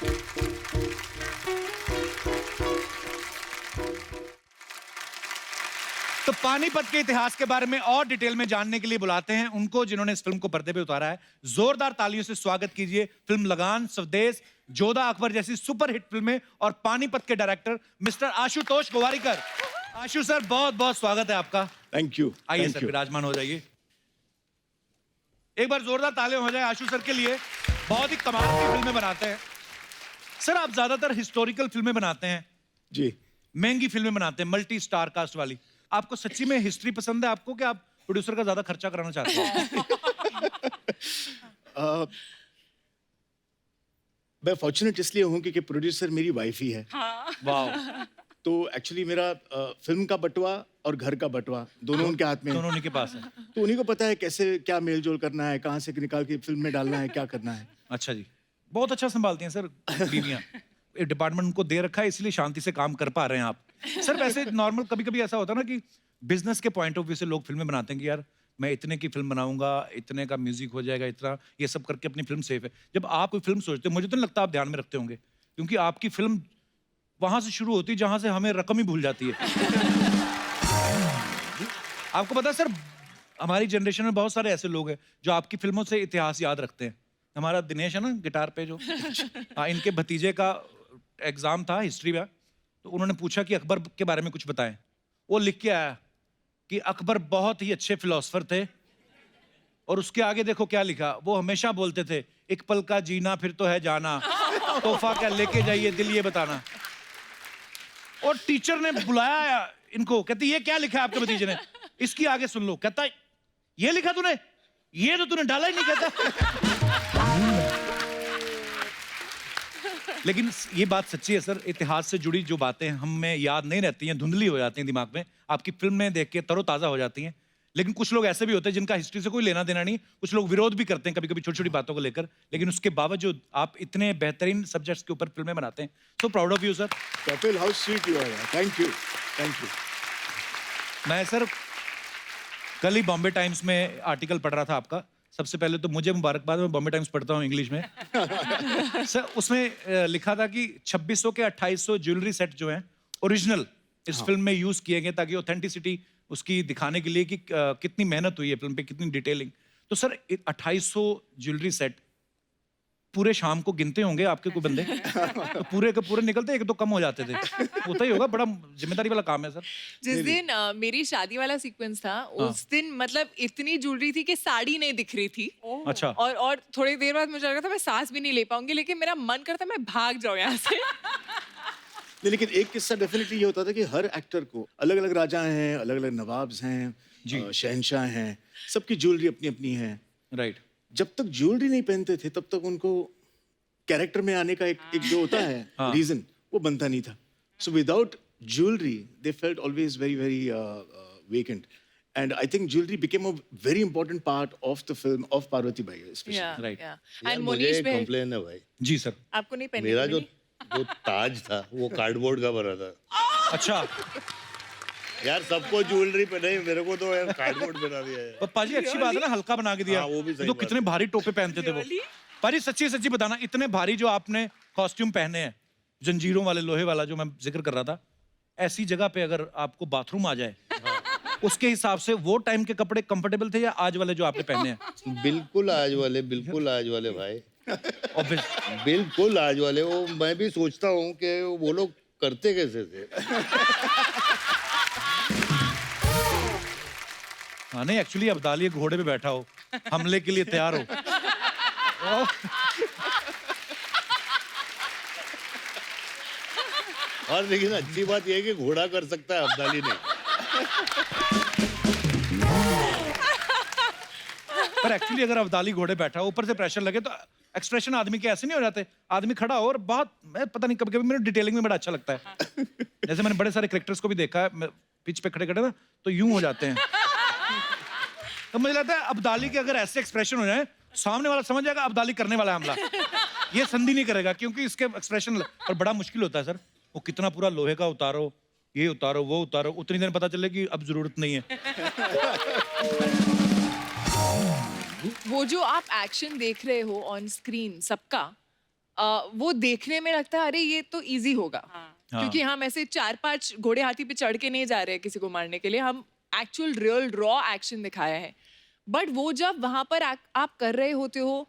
तो पानीपत के इतिहास के बारे में और डिटेल में जानने के लिए बुलाते हैं उनको जिन्होंने इस फिल्म को पर्दे पे उतारा है। जोरदार तालियों से स्वागत कीजिए फिल्म लगान, स्वदेश, जोधा अकबर जैसी सुपरहिट फिल्में और पानीपत के डायरेक्टर मिस्टर आशुतोष गोवारिकर। आशु सर बहुत बहुत स्वागत है आपका। Thank you. आइए सर, विराजमान हो जाइए। एक बार जोरदार तालियां हो जाए आशु सर के लिए। बहुत ही कमाल की फिल्में बनाते हैं सर। आप ज्यादातर हिस्टोरिकल फिल्में बनाते हैं जी। महंगी फिल्में बनाते हैं, मल्टी स्टार कास्ट वाली। आपको सच्ची में हिस्ट्री पसंद है आपको, कि आप प्रोड्यूसर का ज्यादा खर्चा कराना चाहते हैं? मैं फॉर्चुनेट इसलिए हूँ क्योंकि प्रोड्यूसर मेरी वाइफ ही है। वाह। तो एक्चुअली मेरा फिल्म का बटवा और घर का बटवा दोनों उनके हाथ में है। दोनों उन्हीं के पास है। तो उन्हीं को पता है कैसे क्या मेल जोल करना है, कहाँ से निकाल के फिल्म में डालना है, क्या करना है। अच्छा जी, बहुत अच्छा संभालती हैं सर बीवियां। एक डिपार्टमेंट उनको दे रखा है, इसलिए शांति से काम कर पा रहे हैं आप। सर वैसे नॉर्मल कभी कभी ऐसा होता है ना कि बिजनेस के पॉइंट ऑफ व्यू से लोग फिल्में बनाते हैं कि यार मैं इतने की फिल्म बनाऊंगा, इतने का म्यूजिक हो जाएगा, इतना ये सब करके अपनी फिल्म सेफ है। जब आप कोई फिल्म सोचते हो, मुझे तो नहीं लगता आप ध्यान में रखते होंगे, क्योंकि आपकी फिल्म वहां से शुरू होती है जहां से हमें रकम ही भूल जाती है। आपको पता है सर, हमारी जनरेशन में बहुत सारे ऐसे लोग हैं जो आपकी फिल्मों से इतिहास याद रखते हैं। हमारा दिनेश है ना गिटार पे जो, हाँ, इनके भतीजे का एग्जाम था हिस्ट्री का, तो उन्होंने पूछा कि अकबर के बारे में कुछ बताएं। वो लिख के आया कि अकबर बहुत ही अच्छे फिलोसफर थे, और उसके आगे देखो क्या लिखा, वो हमेशा बोलते थे एक पल का जीना फिर तो है जाना, तोहफा क्या लेके जाइए दिल ये बताना। और टीचर ने बुलाया इनको, कहते ये क्या लिखा है आपके भतीजे ने, इसकी आगे सुन लो। कहता ये लिखा तूने, ये तो तूने डाला ही नहीं। कहता लेकिन ये बात सच्ची है सर, इतिहास से जुड़ी जो बातें हमें याद नहीं रहती हैं, धुंधली हो जाती हैं दिमाग में, आपकी फिल्में देख के तरोताजा हो जाती हैं। लेकिन कुछ लोग ऐसे भी होते हैं जिनका हिस्ट्री से कोई लेना देना नहीं, कुछ लोग विरोध भी करते हैं कभी कभी छोटी छोटी बातों को लेकर, लेकिन उसके बावजूद आप इतने बेहतरीन सब्जेक्ट्स के ऊपर फिल्में बनाते हैं। So proud of you sir. Kapil, how sweet you are. Thank you, thank you. मैं सर कल ही बॉम्बे टाइम्स में आर्टिकल पढ़ रहा था आपका। सबसे पहले तो मुझे मुबारकबाद, मैं बॉम्बे टाइम्स पढ़ता हूँ इंग्लिश में। सर उसमें लिखा था कि 2600 के 2800 ज्वेलरी सेट जो हैं ओरिजिनल इस फिल्म में यूज किए गए ताकि ऑथेंटिसिटी उसकी दिखाने के लिए कि कितनी मेहनत हुई है फिल्म पे, कितनी डिटेलिंग। तो सर 2800 ज्वेलरी सेट पूरे शाम को गिनते होंगे आपके कोई बंदे? तो पूरे के पूरे निकलते, एक दो कम हो जाते थे। होता ही होगा, बड़ा जिम्मेदारी वाला काम है सर। जिस दिन मेरी शादी वाला सीक्वेंस था उस दिन मतलब इतनी ज्वेलरी थी कि साड़ी नहीं दिख रही थी। अच्छा। और थोड़ी देर बाद मुझे लगा था मैं सांस भी नहीं ले पाऊंगी, लेकिन मेरा मन करता मैं भाग जाऊं यहाँ से। नहीं, लेकिन एक किस्सा डेफिनेटली ये होता था कि हर एक्टर को अलग अलग राजा हैं, अलग अलग नवाब्स हैं, शहनशाह हैं, सबकी ज्वेलरी अपनी अपनी है। राइट। जब तक ज्वेलरी नहीं पहनते थे तब तक उनको कैरेक्टर में आने का एक जो होता है रीजन, वो बनता नहीं था। So without jewellery they felt always very very vacant, and I think jewellery became a very important part of the film of Parvati by specially. Right. And मुझे मोनीश एक भाई कंप्लेन है भाई। जी सर। आपको नहीं पहनने मेरा की जो मिली? ताज था वो कार्डबोर्ड का बना था। अच्छा। यार सबको ज्वेलरी पहने, मेरे को तो यार कार्डबोर्ड बना दिया है। पर पाजी अच्छी बात है ना, हल्का बना के दिया। हाँ, वो भी सही तो बात कितने भारी टोपे पहनते थे वो। पाजी सच्ची सच्ची बताना, इतने भारी जो आपने कॉस्ट्यूम पहने हैं, जंजीरों वाले, लोहे वाला जो मैं जिक्र कर रहा था, ऐसी जगह पे अगर आपको बाथरूम आ जाए, उसके हिसाब से वो टाइम के कपड़े कंफर्टेबल थे या आज वाले जो आपने पहने हैं? बिल्कुल आज वाले, बिल्कुल आज वाले भाई। Obvious। बिल्कुल आज वाले। वो मैं भी सोचता हूँ कि वो लोग करते कैसे थे। हाँ नहीं, एक्चुअली अब्दाली घोड़े पे बैठा हो, हमले के लिए तैयार हो। और लेकिन अच्छी बात यह है कि घोड़ा कर सकता है, अब्दाली नहीं। पर एक्चुअली अगर अब्दाली घोड़े बैठा हो, ऊपर से प्रेशर लगे तो एक्सप्रेशन आदमी के ऐसे नहीं हो जाते। आदमी खड़ा हो और बहुत, मैं पता नहीं, कभी कभी मेरे डिटेलिंग में बड़ा अच्छा लगता है। जैसे मैंने बड़े सारे क्रिकेटर्स को भी देखा है पिच पे खड़े खड़े ना, तो यूं हो जाते हैं। तो मुझे लगता है अब्दाली के अगर ऐसे एक्सप्रेशन हो जाए, सामने वाला समझ जाएगा अब्दाली करने वाला हमला। ये संधि नहीं करेगा क्योंकि इसके एक्सप्रेशन, और बड़ा मुश्किल होता है सर। वो कितना पूरा लोहे का उतारो, ये उतारो, वो उतारो, उतनी देर पता चले कि अब जरूरत नहीं है। वो जो आप एक्शन देख रहे हो ऑन स्क्रीन सबका, वो देखने में लगता है अरे ये तो इजी होगा। क्योंकि हम ऐसे 4-5 घोड़े हाथी पे चढ़ के नहीं जा रहे हैं किसी को मारने के लिए, हम एक्चुअल रियल रॉ एक्शन दिखाया है। बट वो जब वहां पर आप कर रहे होते हो,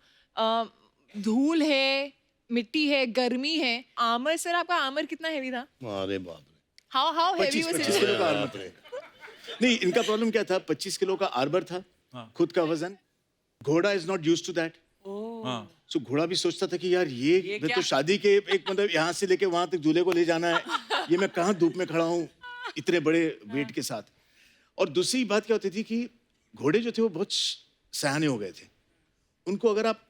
धूल है, मिट्टी है, गर्मी है, आर्मर, सर आपका आर्मर कितना हेवी था? अरे बाप रे। हाउ हेवी 25 किलो का आर्मर था। नहीं, इनका प्रॉब्लम क्या था, 25 किलो का आर्मर था, खुद का वजन। घोड़ा is not used to that. So घोड़ा भी सोचता था कि यार ये मैं तो शादी के एक मतलब यहाँ से लेके वहां तक दूल्हे को ले जाना है, ये मैं कहाँ धूप में खड़ा हूँ इतने बड़े वेट के साथ। और दूसरी बात क्या होती थी कि घोड़े जो थे वो बहुत सयाने हो गए थे, उनको अगर आप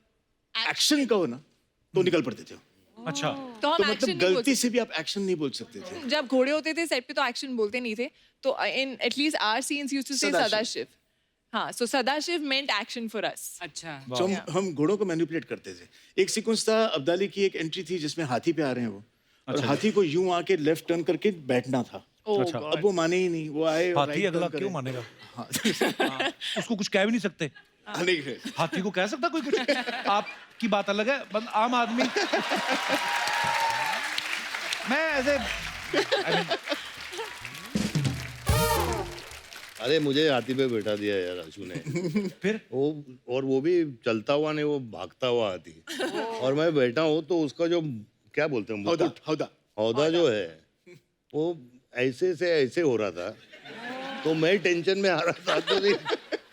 एक्शन कहो ना तो निकल पड़ते थे। तो अच्छा। हम तो एक्शन मतलब नहीं बोल गलती से भी आप एक्शन नहीं बोल सकते थे। जब घोड़े होते थे सेट पे तो एक्शन बोलते नहीं थे, तो in at least our scenes used to say Sadashiv. Sadashiv. हाँ, so Sadashiv meant action for us. अच्छा। तो हम घोड़ों को मैनिपुलेट करते थे। एक सीक्वेंस था, अब्दाली की एक एंट्री थी जिसमें हाथी पे आ रहे हैं वो, और हाथी को यूं आके लेफ्ट टर्न करके बैठना था। अच्छा। अब वो माने ही नहीं, वो आए और हाथी right अगला turn करे। क्यों मानेगा? हाँ, उसको कुछ कह भी नहीं सकते। नहीं, हाथी को कह सकता कोई कुछ? आपकी बात अलग है, आम आदमी। मैं ऐसे अरे मुझे हाथी पे बैठा दिया यार आशु ने। फिर वो, और वो भी चलता हुआ नहीं, वो भागता हुआ हाथी। और मैं बैठा हूँ तो उसका जो क्या बोलते हैं, हौदा, मुकुट, हौदा। हौदा जो है वो ऐसे से ऐसे हो रहा था, तो मैं टेंशन में आ रहा था। तो नहीं,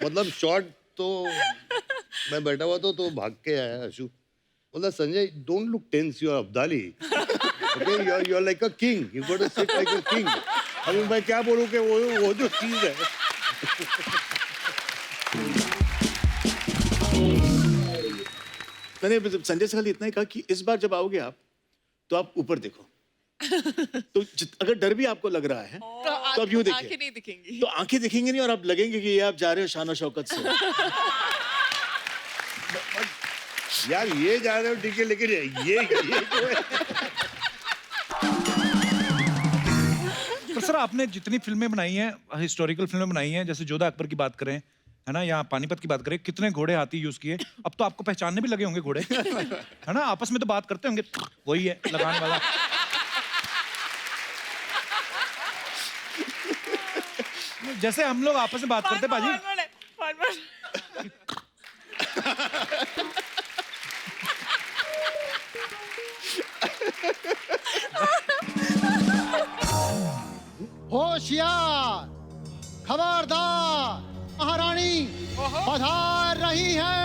मतलब शॉट तो मैं बैठा हुआ तो भाग के आया आशु। बोला Sanjay don't look tense, you are Abdali, okay, you are like a king, you got to sit like a king. अभी मैं क्या बोलूं कि वो जो चीज है। मैंने संजय से खाली इतना ही कहा कि इस बार जब आओगे आप तो आप ऊपर देखो। तो अगर डर भी आपको लग रहा है तो आप यूं देखिए, आंखें नहीं दिखेंगी। तो आंखें दिखेंगी नहीं और आप लगेंगे कि ये आप जा रहे हो शान और शौकत से। यार ये जा रहे हो ठीक है, लेकिन ये जो है। तो सर आपने जितनी फिल्में बनाई हैं, हिस्टोरिकल फिल्में बनाई हैं, जैसे जोधा अकबर की बात करें, है ना, या पानीपत की बात करें, कितने घोड़े हाथी यूज किए, अब तो आपको पहचानने भी लगे होंगे घोड़े, है ना, आपस में तो बात करते होंगे, वही है लगान वाला। जैसे हम लोग आपस में बात करते पाजी। होशियार, खबरदार, महारानी पधार रही है।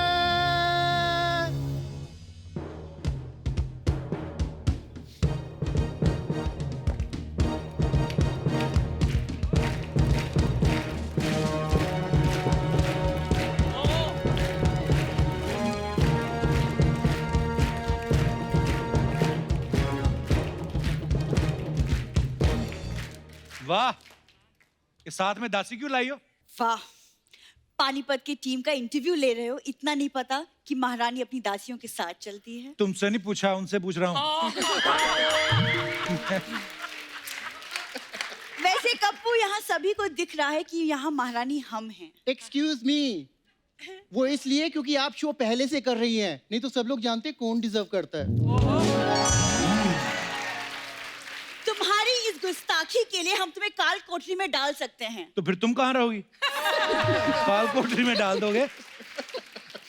वाह, ये साथ में दासी क्यों लाई हो? वाह, पानीपत की टीम का इंटरव्यू ले रहे हो, इतना नहीं पता कि महारानी अपनी दासियों के साथ चलती है। तुमसे नहीं पूछा, उनसे पूछ रहा हूँ। वैसे कप्पू, यहाँ सभी को दिख रहा है कि यहाँ महारानी हम हैं। एक्सक्यूज मी, वो इसलिए क्योंकि आप शो पहले से कर रही हैं, नहीं तो सब लोग जानते हैं कौन डिजर्व करता है। तुम्हारी इस गुस्ताखी के लिए हम तुम्हें काल कोठरी में डाल सकते हैं। तो फिर तुम कहाँ रहोगी? काल कोठरी में डाल दोगे?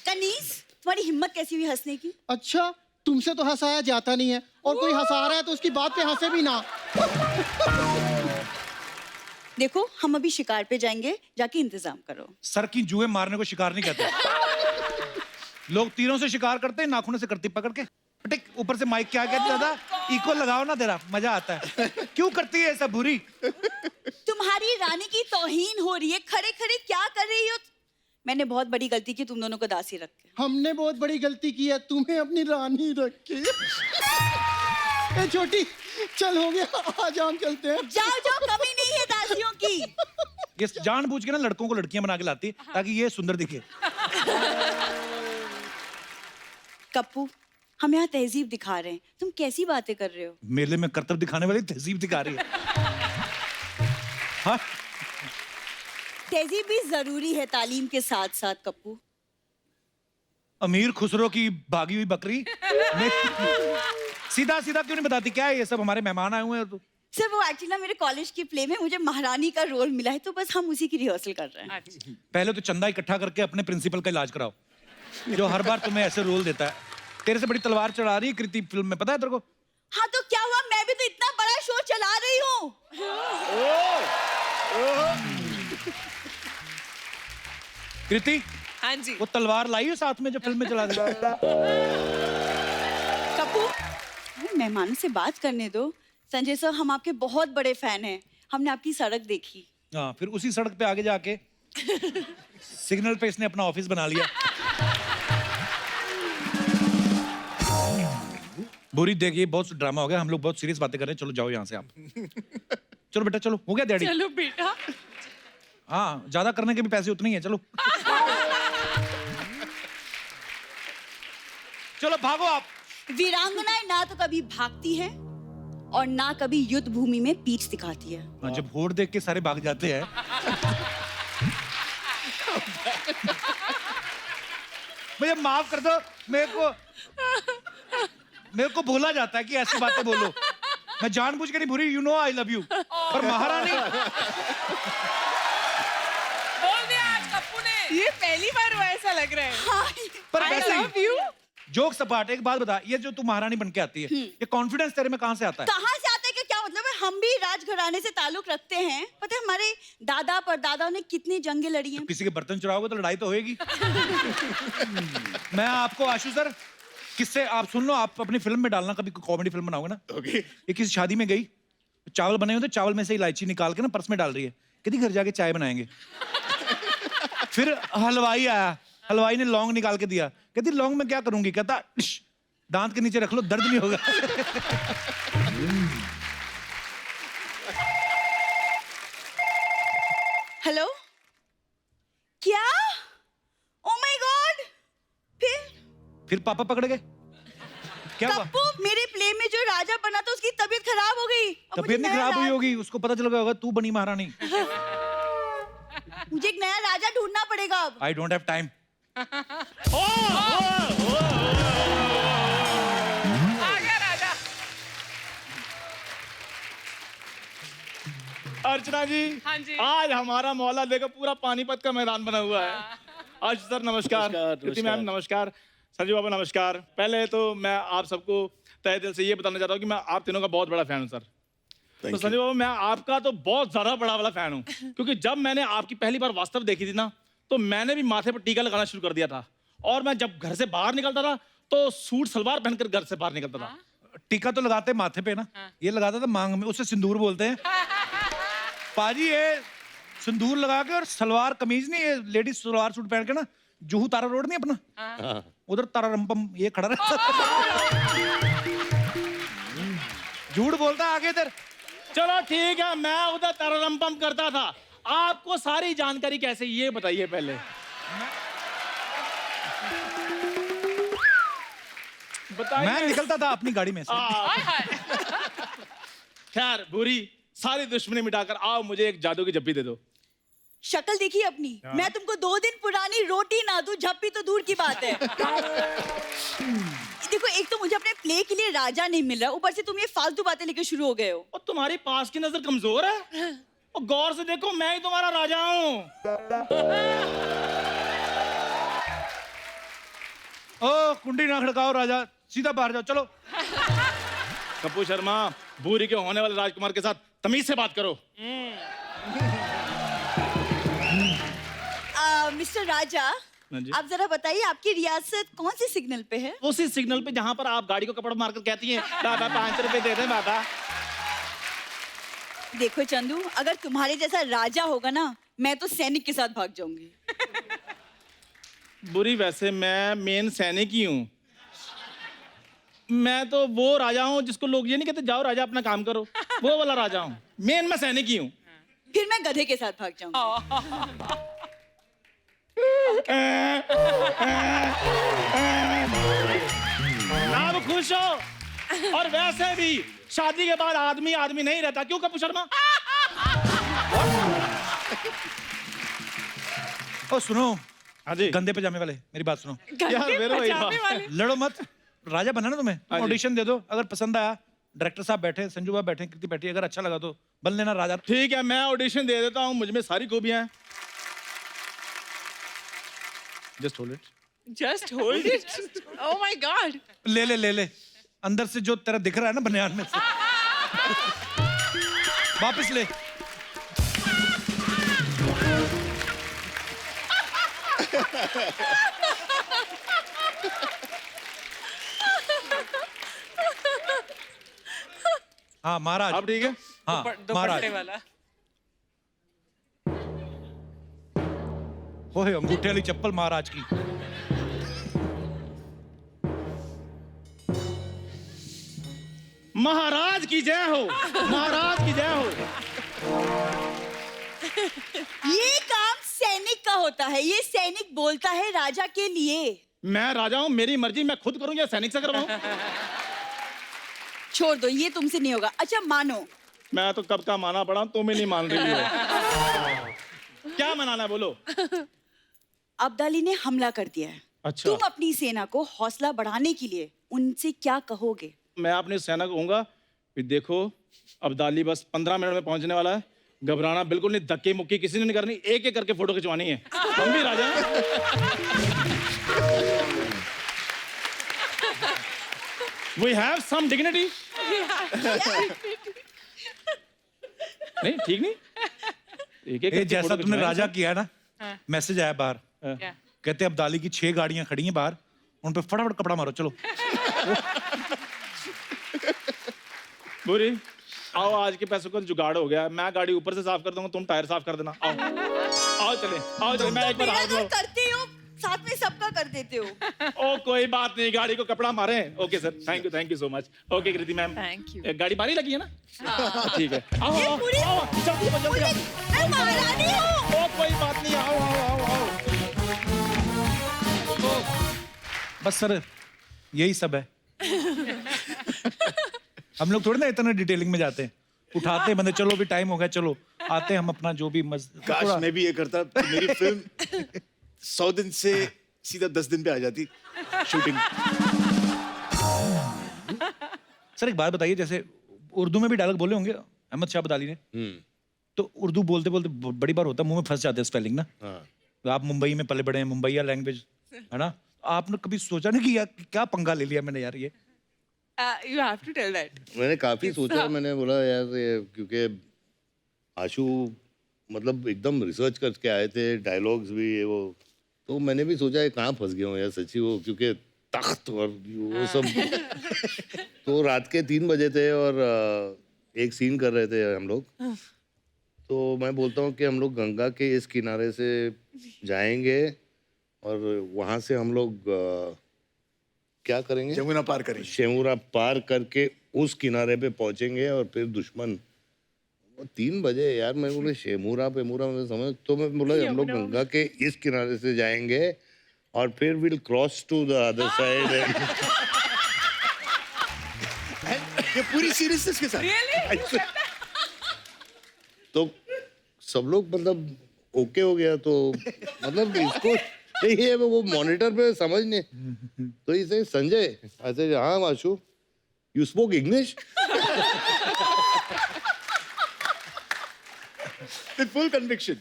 कनीस, तुम्हारी हिम्मत कैसी हुई हंसने की? अच्छा, तुमसे तो हंसाया जाता नहीं है, और कोई हंसा रहा है तो उसकी बात पे हंसे भी ना। देखो, हम अभी शिकार पे जाएंगे, जाके इंतजाम करो। सर की जुए मारने को शिकार नहीं कहते। लोग तीरों से शिकार करते हैं, नाखूनों से करती पकड़ के। टिक, ऊपर से माइक क्या कहते दादा, इक्वल लगाओ ना, तेरा मजा आता है। क्यों करती है ऐसा बुरी? तुम्हारी रानी की तौहीन हो रही है, खड़े खड़े क्या कर रही हो? मैंने बहुत बड़ी गलती की तुम दोनों को दासी रख के। हमने बहुत बड़ी गलती की है, तुम्हें अपनी रानी रख के। ए छोटी, चल हो गया, आज हम चलते हैं। जाओ जाओ, कमी नहीं है दासियों की। ये जानबूझ के ना लड़कों को लड़कियां बना के लाती है ताकि ये सुंदर दिखे। कप्पू, हम यहाँ तहजीब दिखा रहे हैं, तुम कैसी बातें कर रहे हो? मेले में करतब दिखाने वाली तहजीब दिखा रही है। हाँ? तहजीब भी जरूरी है तालीम के साथ साथ कप्पू। अमीर खुसरो की भागी हुई बकरी सीधा सीधा क्यों नहीं बताती? क्या है ये सब? हमारे मेहमान आए हुए हैं। तो सर, वो एक्चुअली ना मेरे कॉलेज की प्ले में मुझे महारानी का रोल मिला है, तो बस हम उसी की रिहर्सल कर रहे हैं। पहले तो चंदा इकट्ठा करके अपने प्रिंसिपल का इलाज कराओ, जो हर बार तुम्हें ऐसे रोल देता है। तेरे से बड़ी तलवार चढ़ा रही है कृति फिल्म में, पता है तेरे को? हाँ तो क्या हुआ, मैं भी तो इतना बड़ा शो चला रही हूँ। कृति, हाँ जी, वो तलवार लाई हो साथ में जो फिल्म में चला दी? कप्पू, मेहमानों से बात करने दो। संजय सर, हम आपके बहुत बड़े फैन हैं, हमने आपकी सड़क देखी। हाँ, फिर उसी सड़क पे आगे जाके सिग्नल पे इसने अपना ऑफिस बना लिया। बुरी, देखिए बहुत ड्रामा हो गया, हम लोग बहुत सीरियस बातें कर रहे हैं। चलो जाओ यहाँ से आप। चलो बेटा चलो, हो गया डैडी? चलो बेटा। हाँ, ज्यादा करने के भी पैसे उतने ही है। चलो चलो भागो आप। वीरांगनाएं ना तो कभी भागती है और ना कभी युद्ध भूमि में पीठ दिखाती है। हाँ, जब घोड़ देख के सारे भाग जाते हैं। मुझे माफ कर दो, मेरे को बोला जाता है कि ऐसी बातें बोलो। मैं जानबूझ के नहीं भूरी, you know I love you. पर महारानी, बोल दिया आज कप्पू ने। ये पहली बार हुआ ऐसा लग रहा है। हाँ, पर I वैसे love you। जोक सपाट, एक बात बता, ये जो तू महारानी बन के आती है, ये कॉन्फिडेंस तेरे में कहाँ से आता है? कहाँ से आता है कि क्या मतलब है? हम भी राजघराने से ताल्लुक रखते हैं। पता है हमारे दादा परदादा ने कितनी जंगें लड़ी हैं। किसी के बर्तन चुराओगे तो लड़ाई तो होएगी। मैं आपको आशु सर किससे आप सुन लो, आप अपनी फिल्म में डालना, कभी कॉमेडी फिल्म बनाओगे ना। ओके। ये किसी शादी में गई, चावल बने हुए थे, चावल में से इलायची निकाल के ना पर्स में डाल रही है, कहती घर जाके चाय बनाएंगे। फिर हलवाई आया, हलवाई ने लौंग निकाल के दिया, कहती लौंग में क्या करूंगी? कहता दांत के नीचे रख लो, दर्द नहीं होगा। हेलो, क्या? Oh my God! फिर फिर पापा पकड़ गए, क्या हुआ? कप्पू, मेरे प्ले में जो राजा बना था उसकी तबीयत खराब हो गई। अब मुझे तबीयत नहीं नया खराब हुई राज- होगी, उसको पता चल गया होगा तू बनी महारानी। मुझे एक नया राजा ढूंढना पड़ेगा अब। I don't have time. Archana ji, हाँ जी। आज हमारा मोहल्ला देखो पूरा पानीपत का मैदान बना हुआ है। आज सर नमस्कार, नमस्कार, कृति मैम नमस्कार, संजू बाबा नमस्कार। पहले तो मैं आप सबको तहे दिल से ये बताना चाहता हूँ कि मैं आप तीनों का बहुत बड़ा फैन हूँ सर। तो संजू बाबा, मैं आपका तो बहुत ज्यादा बड़ा वाला फैन हूँ, क्योंकि जब मैंने आपकी पहली बार वास्तव देखी थी ना, तो मैंने भी माथे पर टीका लगाना शुरू कर दिया था। और मैं जब घर से बाहर निकलता था तो सूट सलवार पहनकर घर से बाहर निकलता था। टीका तो लगाते माथे पे ना, ये लगाता था मांग में, उसे सिंदूर बोलते हैं। पाजी ये सिंदूर लगा के और सलवार कमीज नहीं, ये लेडीज सलवार सूट पहन के ना, जुहू तारा रोड नहीं अपना, उधर तारा रंपम ये खड़ा रहता। झूठ बोलता आगे इधर। चलो ठीक है, मैं उधर तररम करता था। आपको सारी जानकारी कैसे, ये बताइए पहले। बताइए। मैं निकलता था अपनी गाड़ी में से। खैर बुरी सारी दुश्मनी मिटाकर आओ, मुझे एक जादू की जप्पी दे दो। शक्ल देखी अपनी, मैं तुमको 2 दिन पुरानी रोटी ना दूं, झप्पी तो दूर की बात है। देखो, एक तो मुझे अपने प्ले के लिए राजा नहीं मिल रहा, ऊपर से तुम ये फालतू बातें लेके शुरू हो गए हो। और तुम्हारी पास की नजर कमजोर है, और गौर से देखो, मैं ही तुम्हारा राजा हूँ। ओ कुंडी ना खड़काओ राजा, सीधा बाहर जाओ, चलो। कप्पू शर्मा, बूरी के होने वाले राजकुमार के साथ तमीज से बात करो। मिस्टर राजा, जी। आप जरा बताइए आपकी रियासत कौन सी सिग्नल पे है? उसी सिग्नल पे जहां पर आप गाड़ी को कपड़ा मारकर कहती हैं, बाबा 5 रुपए दे दे बाबा। देखो चंदू, अगर तुम्हारे जैसा राजा होगा ना, मैं तो सैनिक के साथ भाग जाऊंगी। बुरी, वैसे मैं मेन सैनिक ही हूँ। मैं तो वो राजा हूँ जिसको लोग ये नहीं कहते जाओ राजा अपना काम करो, वो वाला राजा हूँ। मेन मैं सैनिक ही हूँ। फिर मैं गधे के साथ भाग जाऊंगी। आप खुश हो? और वैसे भी शादी के बाद आदमी आदमी नहीं रहता, क्यों कप्पू शर्मा? ओ सुनो, हाँ जी। गंदे पजामे वाले, मेरी बात सुनो। यार मेरे वही बात। लड़ो मत, राजा बनना ना तुम्हें, हाँ जी। ऑडिशन दे दो। अगर पसंद आया, डायरेक्टर साहब बैठे, संजू बाबा बैठे, कृति बैठी, अगर अच्छा लगा तो बन लेना राजा। ठीक है, मैं ऑडिशन दे देता हूँ, मुझ में सारी खूबियां हैं। Just hold it. Just hold it. Oh my God. ले ले ले ले, अंदर से जो तेरा दिख रहा है ना बनियान में से, वापस ले। हाँ महाराज, अब ठीक है। हाँ दुपट्टे महाराज। वाला। ओए अंगूठे वाली चप्पल महाराज की। महाराज की जय हो, महाराज की जय हो। ये काम सैनिक का होता है, ये सैनिक बोलता है राजा के लिए। मैं राजा हूँ, मेरी मर्जी, मैं खुद करूँ या सैनिक से करवाऊँ? छोड़ दो, ये तुमसे नहीं होगा। अच्छा मानो। मैं तो कब का माना पड़ा, तुम ही नहीं मान रही हो। क्या मनाना है बोलो। अब्दाली ने हमला कर दिया है। अच्छा। तुम अपनी सेना को हौसला बढ़ाने के लिए उनसे क्या कहोगे? मैं अपने सेना को कहूंगा कि देखो, अब्दाली बस 15 मिनट में पहुंचने वाला है, घबराना बिल्कुल नहीं, धक्के मुक्की किसी ने नहीं करनी, एक एक करके फोटो खिंचवानी है। हम भी राजा हैं। We have some dignity. नहीं ठीक नहीं, एक एक ए, जैसा तुमने राजा किया ना, हाँ। मैसेज आया बाहर, क्या? कहते अब्दाली की 6 गाड़ियां खड़ी हैं बाहर, उन पे फटाफट कपड़ा मारो, चलो। बुरी, आओ, आज के पैसों का जुगाड़ हो गया। मैं गाड़ी ऊपर से साफ कर दूंगा, तुम टायर साफ कर देना। आओ आओ चले, मैं एक बार मेरा हाथ घर धो। करते हो, साथ में सबका कर देते हो। ओ कोई बात नहीं, गाड़ी को कपड़ा मारे। Okay sir, thank you so much. Okay Kriti ma'am, Thank you. गाड़ी बारी लगी है ना? हाँ। ठीक है, आओ ये आओ पूरी- आओ, जल्दी आओ, जल्दी आओ। मैं महारानी हूँ। ओ कोई बात नहीं, आओ आओ आओ आओ। बस सर, यही सब है। हम लोग थोड़ी ना इतना डिटेलिंग में जाते हैं, उठाते हैं बंदे, चलो भी टाइम हो गया, चलो आते हैं हम अपना जो भी काश मैं भी ये करता तो मेरी फिल्म 100 दिन से सीधा 10 दिन पे आ जाती शूटिंग। सर एक बात बताइए, जैसे उर्दू में भी डायलॉग बोले होंगे अहमद शाह अब्दाली ने, तो उर्दू बोलते बोलते बड़ी बार होता है मुंह में फंस जाते हैं स्पेलिंग ना। आप मुंबई में पले बड़े हैं, मुंबईया लैंग्वेज है ना, आपने कभी सोचा नहीं कि यार क्या पंगा ले लिया मैंने यार ये? You have to tell that. मैंने काफी सोचा, मैंने बोला यार ये, क्योंकि आशु मतलब एकदम रिसर्च करके आए थे, डायलॉग्स भी ये वो, तो मैंने भी सोचा कहाँ फंस गया हूँ यार सच्ची, वो क्योंकि तख्त और वो सब। तो रात के 3 बजे थे और एक सीन कर रहे थे हम लोग, तो मैं बोलता हूँ कि हम लोग गंगा के इस किनारे से जाएंगे और वहाँ से हम लोग क्या करेंगे, यमुना पार करेंगे, शेमुरा पार करके उस किनारे पे पहुंचेंगे और फिर दुश्मन 3 बजे यार, मैं बोले शेमुरा पेमुरा में समझ, तो मैं बोला हम लोग गंगा के इस किनारे से जाएंगे और फिर will cross to the other side. ये पूरी सीरीज के साथ तो सब लोग मतलब ओके हो गया, तो मतलब इसको ये वो मॉनिटर पे समझ नहीं, तो इसे संजय ऐसे, हाँ Ashu you spoke English with full conviction.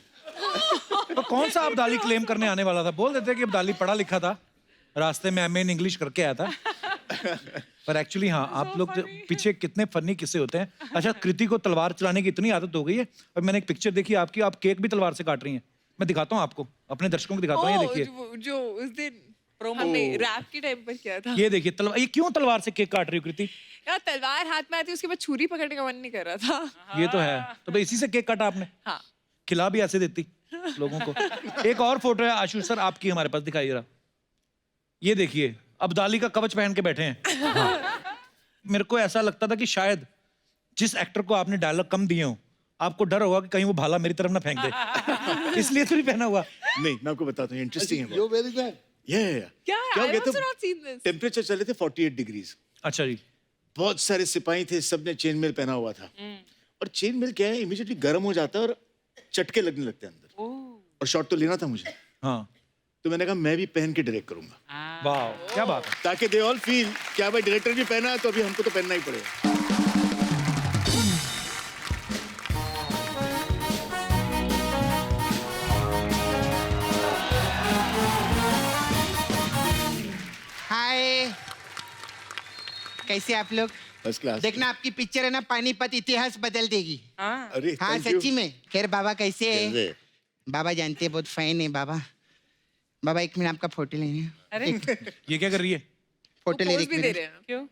तो कौन सा अब्दाली क्लेम करने आने वाला था? बोल देते कि अब्दाली पढ़ा लिखा था, रास्ते में एमए इन इंग्लिश करके आया था। पर एक्चुअली हाँ, आप लोग पीछे कितने फनी किस्से होते हैं। अच्छा, कृति को तलवार चलाने की इतनी आदत हो गई है, और मैंने एक पिक्चर देखी आपकी, आप केक भी तलवार से काट रही हैं। मैं दिखाता हूँ आपको, अपने दर्शकों को दिखाता हूँ, ये देखिए जो उस दिन हमने रैप के टाइम पर किया था। ये देखिए तलवार, ये क्यों तलवार से केक काट रही हो कृति? यार तलवार हाथ में आती, उसके बाद छुरी पकड़ने का मन नहीं कर रहा था। ये तो है, तो भाई इसी से केक काटा आपने? हाँ। खिला भी ऐसे देती लोगों को। एक और फोटो है आशुष सर आपकी हमारे पास, दिखाइए जरा। ये देखिए अब्दाली का कवच पहन के बैठे हैं। हाँ। मेरे को ऐसा लगता था कि शायद जिस एक्टर को आपने डायलॉग कम दिए हो, आपको डर होगा कि कहीं वो भाला मेरी तरफ ना फेंक दे, इसलिए तो नहीं पहना हुआ। नहीं, मैं आपको बताता हूँ, इंटरेस्टिंग है। You very bad. क्या हो गया था, not seen this. टेम्परेचर चले थे 48 डिग्रीज। अच्छा जी। बहुत सारे सिपाही थे, सबने चेन मेल पहना हुआ था, और चेन मेल क्या है, इमीडिएटली गर्म हो जाता है और चटके लगने लगते हैं अंदर, और शॉट तो लेना था मुझे। हाँ, तो मैंने कहा मैं भी पहन के डायरेक्ट करूंगा। वाह क्या बात है। ताकि दे ऑल फील क्या भाई डायरेक्टर भी पहना है तो अभी हमको तो पहनना ही पड़ेगा। हाय, कैसे आप लोग? First class. देखना आपकी पिक्चर है ना, पानीपत इतिहास बदल देगी। अरे हाँ thank you। सच्ची में। खैर बाबा कैसे है? कैसे? बाबा जानते हैं बहुत फाइन है बाबा। बाबा 1 मिनट आपका फोटो लेने हैं। अरे ये क्या कर रही है? फोटो ले पोज भी दे रही रहे हैं क्यों?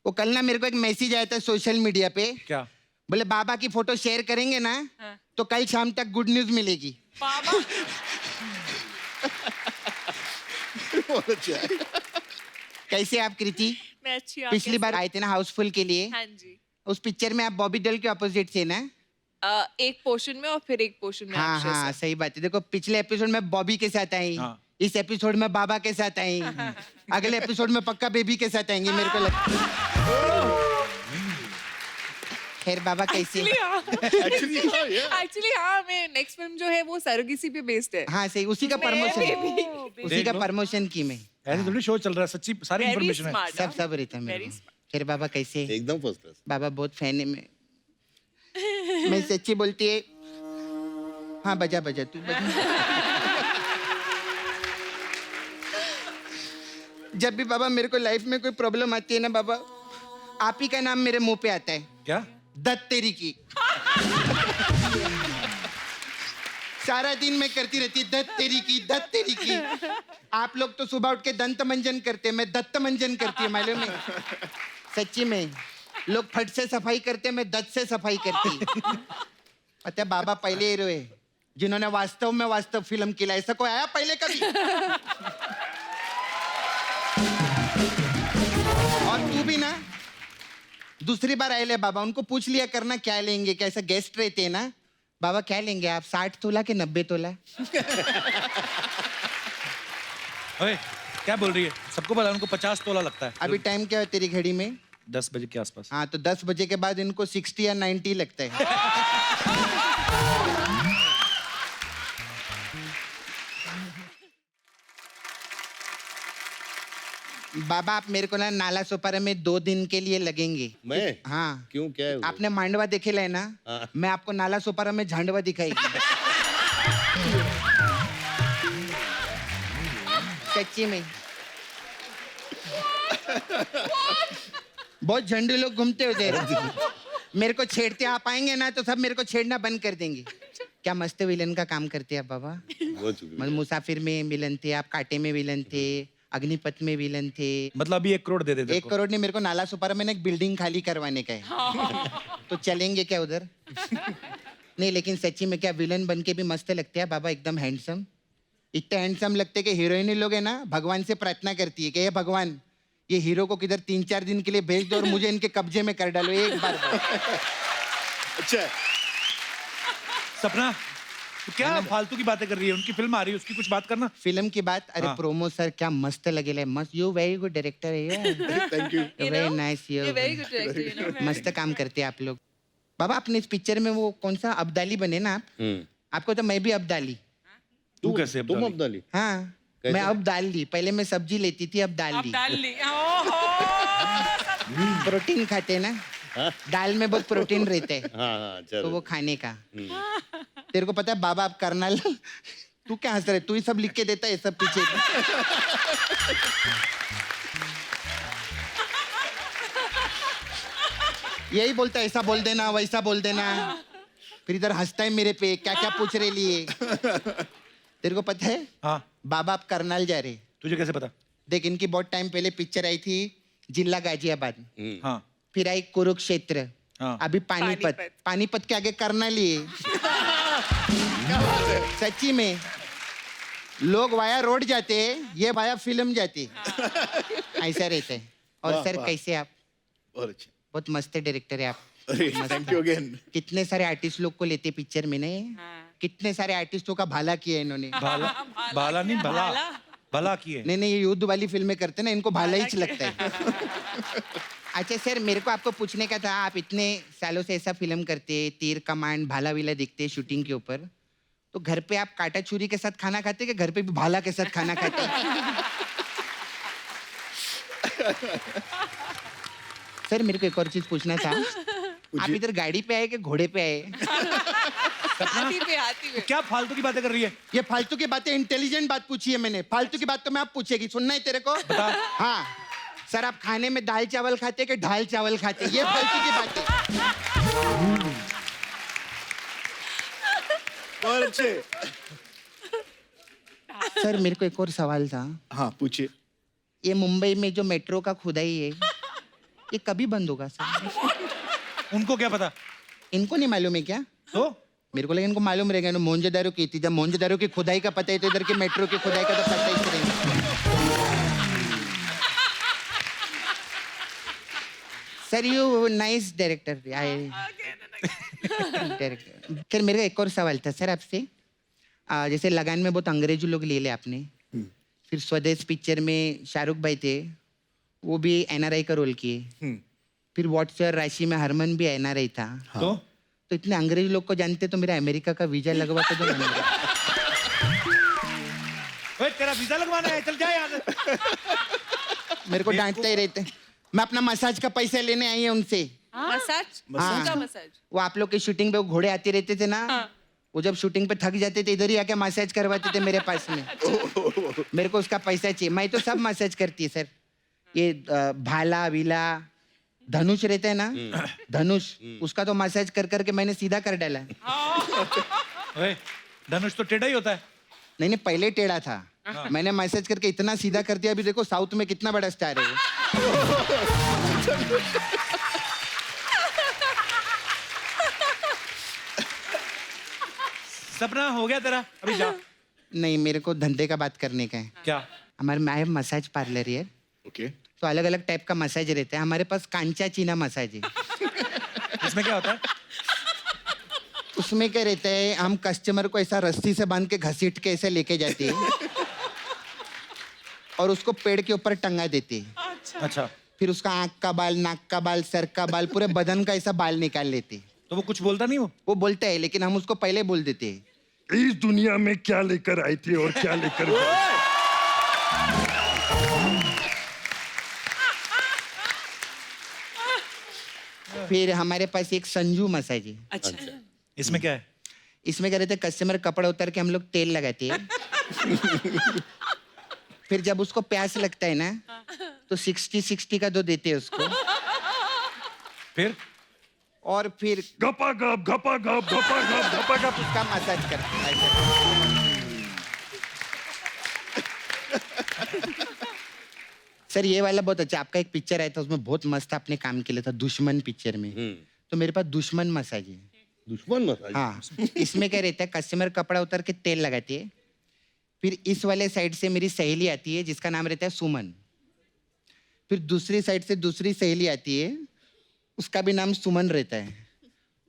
वो कल ना मेरे को एक मैसेज आया था सोशल मीडिया पे, क्या? बोले बाबा की फोटो शेयर करेंगे ना तो कल शाम तक गुड न्यूज मिलेगी। बाबा बहुत अच्छा है। कैसे आप कृति? मैं अच्छी हूँ, आप पिछली कैसे? बार आए थे ना हाउसफुल के लिए, हाँ जी। उस पिक्चर में आप बॉबी डॉल के अपोजिट थे ना? एक पोर्शन में और फिर एक पोर्शन में हाँ अक्षय हाँ सर। सही बात है। देखो पिछले एपिसोड में बॉबी के साथ आई, हाँ। इस एपिसोड में बाबा के साथ आई, अगले एपिसोड में पक्का बेबी के साथ आएंगे मेरे को लगता है। खैर बाबा कैसे? एक्चुअली हाँ, मैं नेक्स्ट फिल्म जो है वो सरोगेसी पे बेस्ड है। हाँ सही, उसी का प्रमोशन, उसी का प्रमोशन की मैं। ऐसे थोड़ी शो चल रहा है, सच्ची सारी Very इन्फॉर्मेशन है। smart, सब सब रहता है मेरे को। खैर बाबा कैसे? एकदम फर्स्ट क्लास। बाबा बहुत फैन है मैं सच्ची बोलती है। हाँ बजा बजा तू बजा। जब भी बाबा मेरे को लाइफ में कोई प्रॉब्लम आती है ना बाबा, आप ही का नाम मेरे मुंह पे आता है। क्या? दत्त तेरी की। सारा दिन मैं करती रहती है दत्त तेरी की, दत्त तेरी की। आप लोग तो सुबह उठ के दंत मंजन करते, मैं दत्त मंजन करती है, मालूम है? सच्ची में लोग फट से सफाई करते, मैं दत्त से सफाई करती। पता है बाबा पहले हीरो है जिन्होंने वास्तव में वास्तव फिल्म किया। ऐसा कोई आया पहले कभी? और तू भी ना दूसरी बार आए ले बाबा, उनको पूछ लिया करना क्या लेंगे, कैसा गेस्ट रहते हैं ना बाबा, क्या लेंगे आप, 60 तोला के 90 तोला? ओए क्या बोल रही है? सबको पता है उनको 50 तोला लगता है। अभी टाइम क्या है तेरी घड़ी में? 10 बजे के आसपास। हाँ तो 10 बजे के बाद इनको 60 या 90 लगता है। बाबा आप मेरे को ना नाला सोपारा में 2 दिन के लिए लगेंगे। मैं? हाँ। क्यों, क्या है वो? आपने मांडवा देखेला है ना? हाँ। मैं आपको नाला सोपारा में झांडवा दिखाएगी। सच्ची में। बहुत झंडू लोग घूमते होते हैं। मेरे को छेड़ते आप आएंगे ना तो सब मेरे को छेड़ना बंद कर देंगे। क्या मस्त विलन का काम करते हैं आप बाबा। मतलब मुसाफिर में विलन थे, आप कांटे में विलन थे, अग्निपथ में विलन थे। मतलब अभी 1 करोड़ दे देते। 1 करोड़ नहीं, मेरे को नाला सुपारा में ना एक बिल्डिंग खाली करवाने का है। तो चलेंगे क्या उधर? नहीं लेकिन सच्ची में क्या विलन बन के भी मस्त लगते हैं बाबा, एकदम हैंडसम। इतने हैंडसम लगते हैं कि हीरोइनी लोग है ना भगवान से प्रार्थना करती है कि हे भगवान ये हीरो को किधर 3-4 दिन के लिए भेज दो और मुझे इनके कब्जे में कर डालो एक बार। अच्छा सपना तो क्या फालतू की बातें कर रही है? उनकी फिल्म आ रही है, उसकी कुछ बात करना। फिल्म की बात? अरे हाँ। प्रोमो सर क्या मस्त लगेला, मस्त। यू वेरी गुड डायरेक्टर है। Thank you. Very nice. You're very good director, you know, very मस्त काम करते हैं आप लोग। बाबा आपने इस पिक्चर में वो कौन सा अब्दाली बने ना आप? आपको तो मैं भी अब्दाली। तू कैसे तुम अब्दाली? हाँ मैं अब दाल ली, पहले मैं सब्जी लेती थी, अब दाल अब ली। डाल ली। ओहो। प्रोटीन खाते ना, दाल में बहुत प्रोटीन रहता है। हाँ तो चलो। वो खाने का। तेरे को पता है बाबा आप करनाल तू क्या हंस रहा है? तू ही सब लिख के देता है सब पीछे। यही बोलता है ऐसा बोल देना वैसा बोल देना, फिर इधर हंसता है मेरे पे, क्या क्या पूछ रहे लिए। तेरे को पता है हाँ बाबा आप करनाल जा रहे? तुझे कैसे पता? देख इनकी बहुत टाइम पहले पिक्चर आई थी जिला गाजियाबाद, हाँ फिर आई कुरुक्षेत्र, हाँ। अभी पानीपत। पानीपत के आगे करनाल ही है। सच्ची में लोग वाया रोड जाते हैं, ये वाया फिल्म जाती। ऐसा रहता है। और वाह, सर वाह। कैसे आप? और अच्छा। बहुत मस्त डायरेक्टर है आप। अरे थैंक यू अगेन। कितने सारे आर्टिस्ट लोग को लेते पिक्चर में नहीं? कितने सारे आर्टिस्टों का भाला किया है इन्होंने। भाला नहीं भला भला किए। नहीं ये युद्ध वाली फिल्में करते हैं ना, इनको भाला ही लगता है। अच्छा सर मेरे को आपको पूछने का था, आप इतने सालों से ऐसा फिल्म करते, तीर कमान भाला विला दिखते शूटिंग के ऊपर, तो घर पे आप काटा छुरी के साथ खाना खाते कि घर पे भी भाला के साथ खाना खाते? सर मेरे को एक और चीज पूछना था, आप इधर गाड़ी पे आए कि घोड़े पे आए? हाथी पे। क्या फालतू की बातें कर रही है? ये फालतू की बातें, इंटेलिजेंट बात पूछी है मैंने। फालतू की बात तो मैं आप पूछेगी, सुनना है तेरे को? हाँ सर आप खाने में दाल चावल खाते कि ढाल चावल खाते? ये फालतू की बातें। और अच्छे। सर मेरे को एक और सवाल था। हाँ पूछिए। ये मुंबई में जो मेट्रो का खुदाई है ये कभी बंद होगा सर? उनको क्या पता? इनको नहीं मालूम है क्या? तो मेरे को लगा इनको मालूम रहेगा ना, मोहनजोदारो की थी, जब मोहनजोदारो की खुदाई का पता है तो इधर की मेट्रो की खुदाई का तो पता ही रहेगा। Sir you nice director. Director sir मेरे का एक और सवाल था सर आपसे। जैसे लगान में बहुत अंग्रेजी लोग ले ले आपने, फिर स्वदेश पिक्चर में शाहरुख भाई थे, वो भी एनआरआई का रोल किए, फिर व्हाट्सएप राशि में हरमन भी एनआरआई था। तो इतने अंग्रेजी लोग को जानते तो मेरा अमेरिका का वीजा लगवा के दो। ओए तेरा वीजा लगवाना है, चल जा यहाँ से। मेरे को डांटते ही रहते। मैं अपना मसाज का पैसा लेने आई है उनसे। मसाज? हाँ। उनका मसाज? वो आप लोग की शूटिंग पे वो घोड़े आते रहते थे ना, वो जब शूटिंग पे थक जाते थे इधर ही आके मसाज करवाते थे मेरे पास में। मेरे को उसका पैसा चाहिए। मैं तो सब मसाज करती है सर। ये भाला विला धनुष रहता है ना, धनुष, उसका तो मसाज कर करके मैंने सीधा कर डाला है। ओए धनुष तो टेढ़ा ही होता है। नहीं पहले टेढ़ा था, मैंने मैसेज करके इतना सीधा कर दिया। अभी देखो साउथ में कितना बड़ा स्टार है वो। सपना हो गया तेरा, अभी जा। नहीं मेरे को धंधे का बात करने का है। क्या? हमारे में है मसाज पार्लर है। ओके। तो अलग अलग टाइप का मसाज रहता है। हमारे पास कांचा चीना मसाज है। इसमें क्या होता है? उसमें क्या रहता है, हम कस्टमर को ऐसा रस्सी से बांध के घसीट के ऐसे लेके जाते हैं और उसको पेड़ के ऊपर टंगा देते हैं। अच्छा। फिर उसका आंख का बाल, नाक का बाल, सर का बाल, पूरे बदन का ऐसा बाल निकाल लेते। तो वो कुछ बोलता नहीं? वो बोलता है, लेकिन हम उसको पहले बोल देते हैं। इस दुनिया में क्या लेकर आई थी और क्या लेकर गई? फिर हमारे पास एक संजू मसाज है। अच्छा। इसमें क्या है? इसमें क्या रहता है, कस्टमर कपड़ा उतार के हम लोग तेल लगाते हैं। फिर जब उसको प्यास लगता है ना, तो 60-60 का 2 देते हैं उसको। फिर और फिर घपाघप घपाघप घपाघप घपाघप उसका मसाज करते हैं। सर ये वाला बहुत अच्छा, आपका एक पिक्चर आया था उसमें बहुत मस्त आपने काम किया था, दुश्मन पिक्चर में। तो मेरे पास दुश्मन मसाज है। दुश्मन मसाज? हाँ। इसमें क्या रहता है, कस्टमर कपड़ा उतार के तेल लगाती है। फिर इस वाले साइड से मेरी सहेली आती है जिसका नाम रहता है सुमन। फिर दूसरी साइड से दूसरी सहेली आती है, उसका भी नाम सुमन रहता है।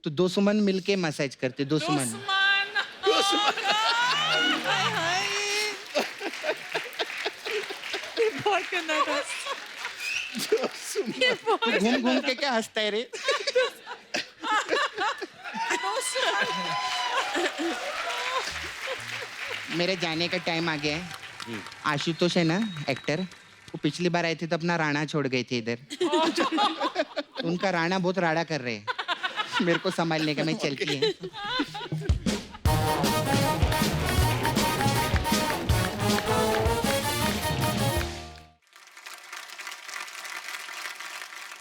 तो 2 सुमन मिलके मसाज करते, 2 सुमन। घूम घूम के क्या हंसता है रे? मेरे जाने का टाइम आ गया है। आशुतोष है ना एक्टर, वो पिछली बार आए थे तो अपना राणा छोड़ गए थे इधर। तो उनका राणा बहुत राड़ा कर रहे हैं, मेरे को संभालने का, मैं चलती है।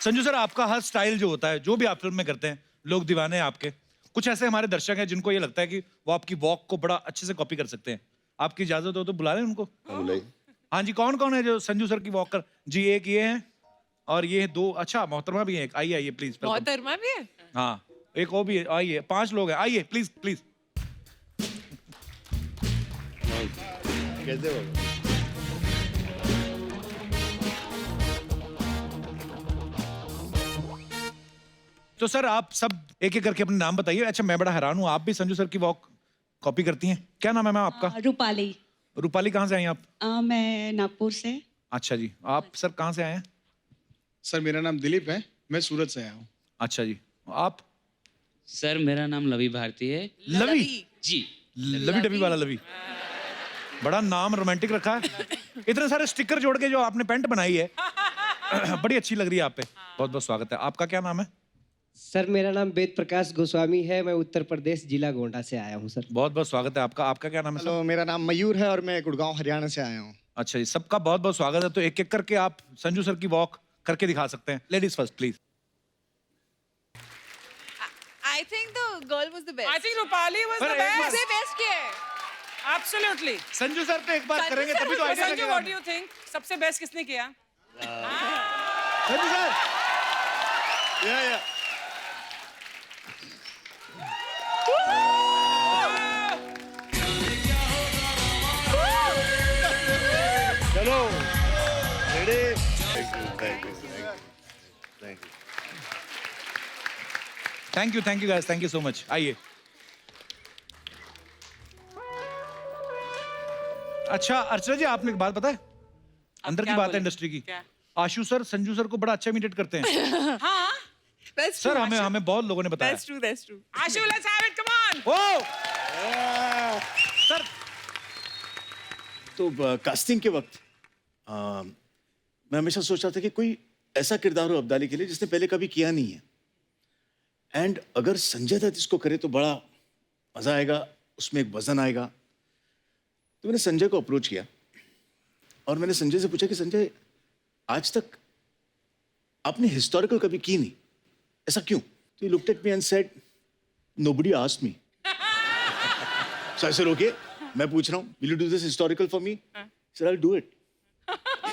संजू सर, आपका हर स्टाइल जो होता है, जो भी आप फिल्म में करते हैं, लोग दीवाने हैं आपके। कुछ ऐसे हमारे दर्शक हैं जिनको ये लगता है कि वो आपकी वॉक को बड़ा अच्छे से कॉपी कर सकते हैं। आपकी इजाजत हो तो बुला लें उनको। हाँ जी, कौन कौन है जो संजू सर की वॉक कर? जी, एक ये है और ये 2, अच्छा मोहतरमा भी है एक। आइए आइए प्लीज। मोहतरमा भी है? हाँ, एक वो भी है। आइए, 5 लोग हैं, आइए प्लीज प्लीज। कैसे होगा? तो सर आप सब एक एक करके अपने नाम बताइए। अच्छा, मैं बड़ा हैरान हूँ, आप भी संजू सर की वॉक कॉपी करती हैं? क्या नाम है मैम आपका? रूपाली। रूपाली, कहाँ से आई हैं आप? मैं नागपुर से। अच्छा जी, आप सर कहाँ से आए हैं? सर मेरा नाम दिलीप है, मैं सूरत से आया हूँ। अच्छा जी, आप? सर मेरा नाम लवी भारती है। लवी जी, लवी डबी वाला लवी, बड़ा नाम रोमांटिक रखा है। इतने सारे स्टिकर जोड़ के जो आपने पैंट बनाई है, बड़ी अच्छी लग रही है आप पे। बहुत बहुत स्वागत है। आपका क्या नाम है? सर मेरा नाम वेद प्रकाश गोस्वामी है, मैं उत्तर प्रदेश जिला गोंडा से आया हूँ सर। बहुत बहुत स्वागत है आपका। आपका क्या नाम है? हेलो, मेरा नाम मयूर है और मैं गुड़गांव हरियाणा से आया हूँ। अच्छा जी, सबका बहुत बहुत स्वागत है। तो एक एक करके आप संजू सर की वॉक करके दिखा सकते हैं। Ladies first please. I think the girl was the best. I think Rupali was पर the एक बार- best. सबसे बेस्ट किया है। Absolutely. संजू सर तो एक बार संजू करेंगे सर तभी तो को- आइडिया संजू, लगेगा। what do you think? सबसे बेस्ट किसने किया? संजू सर, चलो ready. Thank you thank you guys, thank you so much. आइए। अच्छा अर्चना जी, आपने एक बात पता है, अंदर की क्या बात है बोले? इंडस्ट्री की। क्या? आशु सर संजू सर को बड़ा अच्छा इमिटेट करते हैं। हाँ। That's sir true. हमें बहुत लोगों ने बताया। That's true. That's true. Ashu, let's have it. Come on. ओ सर, तो कास्टिंग के वक्त मैं हमेशा सोच रहा था कि कोई ऐसा किरदार हो अब्दाली के लिए जिसने पहले कभी किया नहीं है। एंड अगर संजय दत्त इसको करे तो बड़ा मजा आएगा, उसमें एक वजन आएगा। तो मैंने संजय को अप्रोच किया और मैंने संजय से पूछा कि संजय, आज तक आपने हिस्टोरिकल कभी की नहीं, ऐसा क्यों? तो he looked at me and said, nobody asked me. So I said okay, मैं पूछ रहा हूँ, will you do this historical for me? Sir I will do it.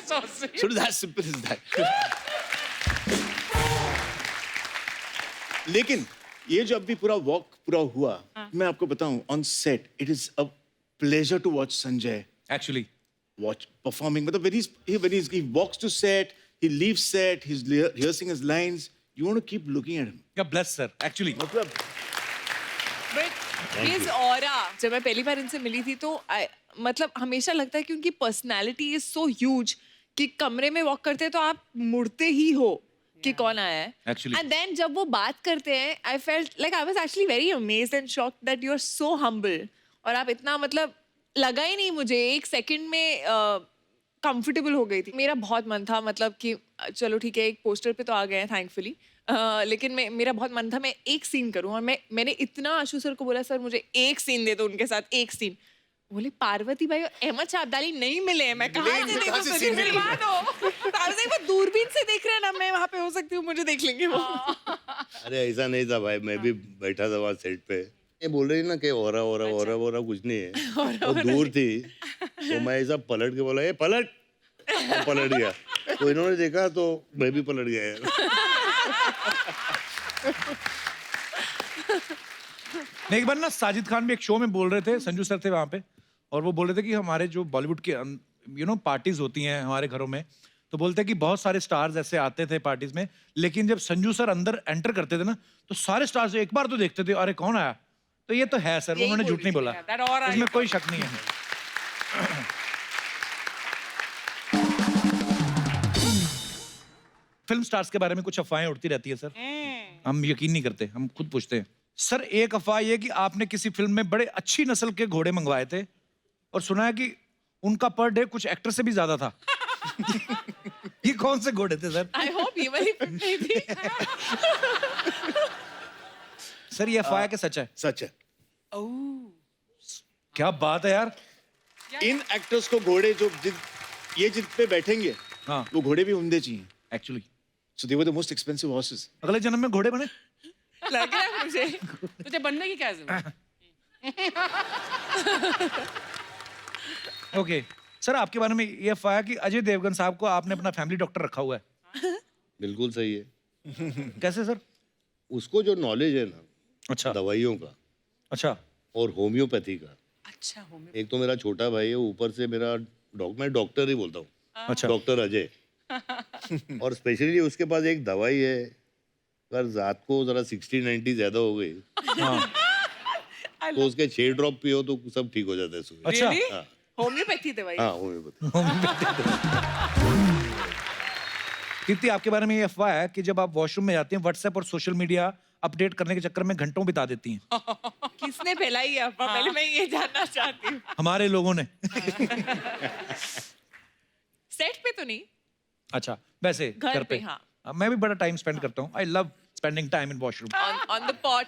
So sweet. So that's simple as that. लेकिन ये जो अभी पूरा walk पूरा हुआ, मैं आपको बताऊं, on set it is a pleasure to watch Sanjay actually watch performing. But when he walks to set, he leaves set, he's rehearsing his lines. You want to keep looking at him. क्या bless sir actually. But his aura, जब मैं पहली बार इनसे मिली थी तो मतलब हमेशा लगता है कि उनकी पर्सनालिटी इज सो ह्यूज कि कमरे में वॉक करते हैं तो आप मुड़ते ही हो कि कौन आया है. Actually. एंड देन जब वो बात करते हैं I felt like I was actually very amazed and shocked that you are so humble. और आप इतना मतलब लगा ही नहीं मुझे, एक सेकंड में कंफर्टेबल हो गई थी. मेरा बहुत मन था मतलब कि चलो ठीक है एक पोस्टर पे तो आ गए हैं थैंकफुली, लेकिन मेरा बहुत मन था मैं एक सीन करूं. और मैंने इतना आशु सर को बोला सर मुझे एक सीन दे दो उनके साथ, एक सीन. बोले पार्वती भाई और अहमद शाब्दाली नहीं मिले हैं, मैं कहाँ से देखूं तुझे फिल्मा दो. पार्वती वो दूरबीन से देख रहे हैं ना, मैं वहाँ पे हो सकती हूँ, मुझे देख लेंगे वो. अरे ऐसा नहीं था भाई, मैं भी बैठा था वहाँ सेट पे. ये बोल रही ना कि ओरा कुछ नहीं है, वो दूर थी तो मैं ऐसा पलट के बोला ये पलट, वो पलट गया तो इन्होंने देखा तो मैं भी पलट गया यार. एक बार ना साजिद खान भी एक शो में बोल रहे थे, संजू सर थे वहाँ पे, और वो बोल रहे थे कि हमारे जो बॉलीवुड के पार्टीज होती हैं हमारे घरों में, तो बोलते हैं कि बहुत सारे स्टार्स ऐसे आते थे पार्टीज में, लेकिन जब संजू सर अंदर एंटर करते थे ना तो सारे स्टार्स एक बार तो देखते थे अरे कौन आया. तो ये तो है सर, उन्होंने झूठ नहीं बोला, इसमें कोई शक नहीं है. फिल्म स्टार्स के बारे में कुछ अफवाहें उड़ती रहती है सर, हम यकीन नहीं करते, हम खुद पूछते हैं. सर एक अफवाह ये कि आपने किसी फिल्म में बड़े अच्छी नस्ल के घोड़े मंगवाए थे और सुना है कि उनका पर डे कुछ एक्टर से भी ज्यादा था. ये कौन से घोड़े थे सर? आई होप ये वाली फिल्म नहीं थी. सर ये अफवाह है कि सच है? सच है. क्या बात है यार. इन एक्टर्स को घोड़े जो जिन पे बैठेंगे हाँ वो घोड़े भी उम्दे चाहिए actually. So they were the most expensive horses. अगले जन्म में घोड़े बने. लग रहा है मुझे. तुझे बनने की क्या जरूरत. ओके सर आपके बारे में ये अफवाह है कि अजय देवगन साहब को आपने अपना फैमिली डॉक्टर रखा हुआ है. बिल्कुल सही है. कैसे सर? उसको जो नॉलेज है ना अच्छा दवाइयों का, अच्छा, और होम्योपैथी का. अच्छा एक तो मेरा छोटा भाई है, ऊपर से मेरा मैं डॉक्टर ही बोलता हूँ. अच्छा. डॉक्टर अजय. और स्पेशली उसके पास एक दवाई है, अगर रात को जरा 60-90 ज्यादा हो गई तो उसके 6 ड्रॉप पियो तो सब ठीक हो जाता है सुबह. अच्छा. हाँ. होम्योपैथी दवाई. हाँ होम्योपैथी. कीर्ति आपके बारे में ये अफवाह है कि जब आप वॉशरूम में जाती हैं व्हाट्सएप और सोशल मीडिया अपडेट करने के चक्कर में घंटों बिता देती हैं. किसने फैलाई है अफवाह? पहले मैं ये जानना चाहती हूँ. हमारे लोगों ने. सेट पे तो नहीं. अच्छा वैसे घर पे हाँ. मैं भी बड़ा टाइम स्पेंड करता हूँ. I love spending time in washroom. On the pot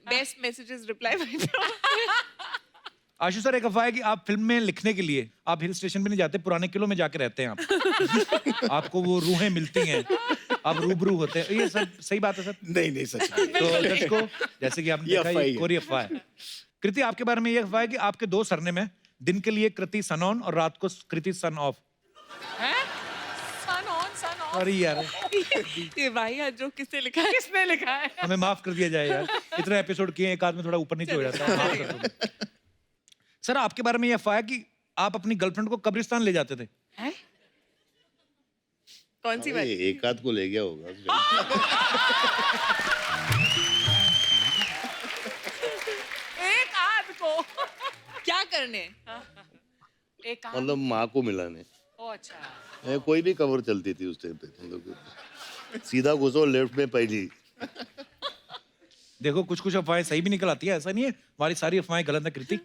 best messages reply. Ashu sir एक अफवाह है कि आप फिल्म में लिखने के लिए आप हिल स्टेशन पे नहीं जाते, पुराने किलों में जाके रहते हैं आप. आपको वो रूहें मिलती हैं, आप रूबरू होते हैं. ये सब सही बात है सर? नहीं सच नहीं. तो दर्शकों जैसे कि आपने देखा ये कोरी अफवाह है. कृति आपके बारे में ये अफवाह है कि आपके 2 सरनेम है, दिन के लिए कृति सन ऑन और रात को कृति सन ऑफ. अरे यार ये भाई आज जो किसने लिखा है? किसने लिखा है? हमें माफ कर दिया जाए यार, इतने एपिसोड किए एक आध में थोड़ा ऊपर नीचे हो जाता है. माफ कर दो. सर आपके बारे में ये अफवाह है कि आप अपनी गर्लफ्रेंड को कब्रिस्तान ले जाते थे. कौन सी बात? एक आध को ले गया होगा. एक आध को क्या करने? एक मतलब माँ को मिलाने. अच्छा. कोई भी कवर चलती थी उस टाइम पे. सीधा घुसो लेफ्ट में पहली. देखो कुछ कुछ अफवाहें सही भी निकल आती है, ऐसा नहीं है हमारी सारी अफवाहें गलत है. कृति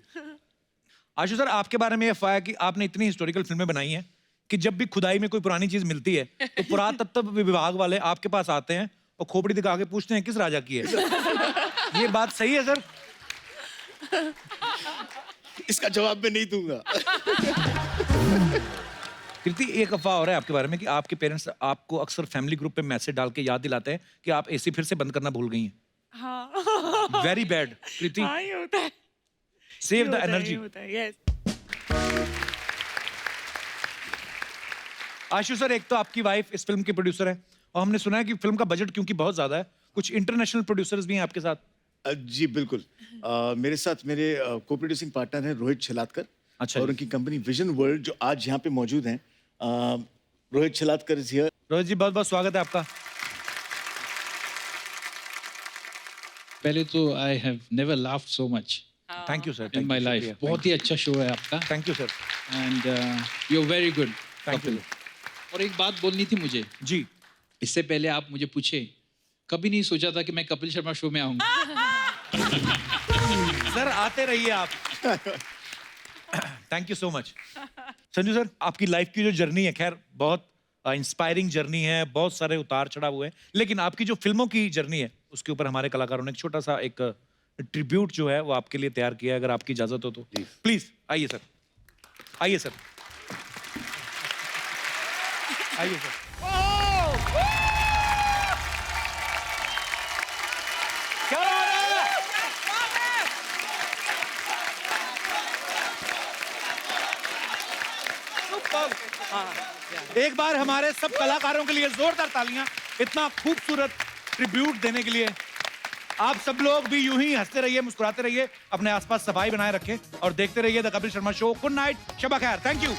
आशु सर आपके बारे में ये अफवाह है कि आपने इतनी हिस्टोरिकल फिल्में बनाई हैं कि जब भी खुदाई में कोई पुरानी चीज मिलती है तो पुरातत्व विभाग वाले आपके पास आते हैं और खोपड़ी दिखा के पूछते हैं किस राजा की है. ये बात सही है सर? इसका जवाब मैं नहीं दूंगा. कृति एक अफवाह हो रहा है आपके बारे में कि आपके पेरेंट्स आपको अक्सर फैमिली ग्रुप पे मैसेज डाल के याद दिलाते हैं कि आप एसी फिर से बंद करना भूल गई हैं. हाँ. वेरी बैड कृति. हाँ ये होता है. Save the energy. Yes. Ashu sir एक तो आपकी वाइफ इस फिल्म के प्रोड्यूसर है और हमने सुना है कि फिल्म का बजट क्योंकि बहुत ज्यादा है कुछ इंटरनेशनल प्रोड्यूसर्स भी हैं आपके साथ. जी बिल्कुल. मेरे साथ मेरे को प्रोड्यूसिंग पार्टनर हैं रोहित छलातकर. अच्छा. और उनकी कंपनी विजन वर्ल्ड जो आज यहाँ पे मौजूद हैं. Rohit Chalatkar is here. रोहित जी बहुत बहुत स्वागत है आपका. पहले तो I have never laughed so much thank you sir in my life. बहुत ही अच्छा शो है आपका. Thank you sir. And you are very good. Thank you. और एक बात बोलनी थी मुझे जी। इससे पहले आप मुझे पूछे, कभी नहीं सोचा था कि मैं कपिल शर्मा शो में आऊंगा। सर आते रहिए आप। Thank you so much. Sanju sir, आपकी लाइफ की जो जर्नी है, खैर बहुत इंस्पायरिंग जर्नी है, बहुत सारे उतार चढ़ाव हुए हैं, लेकिन आपकी जो फिल्मों की जर्नी है उसके ऊपर हमारे कलाकारों ने एक छोटा सा एक ट्रिब्यूट जो है वो आपके लिए तैयार किया है, अगर आपकी इजाजत हो तो प्लीज आइए सर। आइए सर, आइए सर। क्या बात है? एक बार हमारे सब कलाकारों के लिए जोरदार तालियां, इतना खूबसूरत ट्रिब्यूट देने के लिए। आप सब लोग भी यूं ही हंसते रहिए, मुस्कुराते रहिए, अपने आसपास सफाई बनाए रखें और देखते रहिए the Kapil Sharma show. Good night, Shaba Khair, thank you.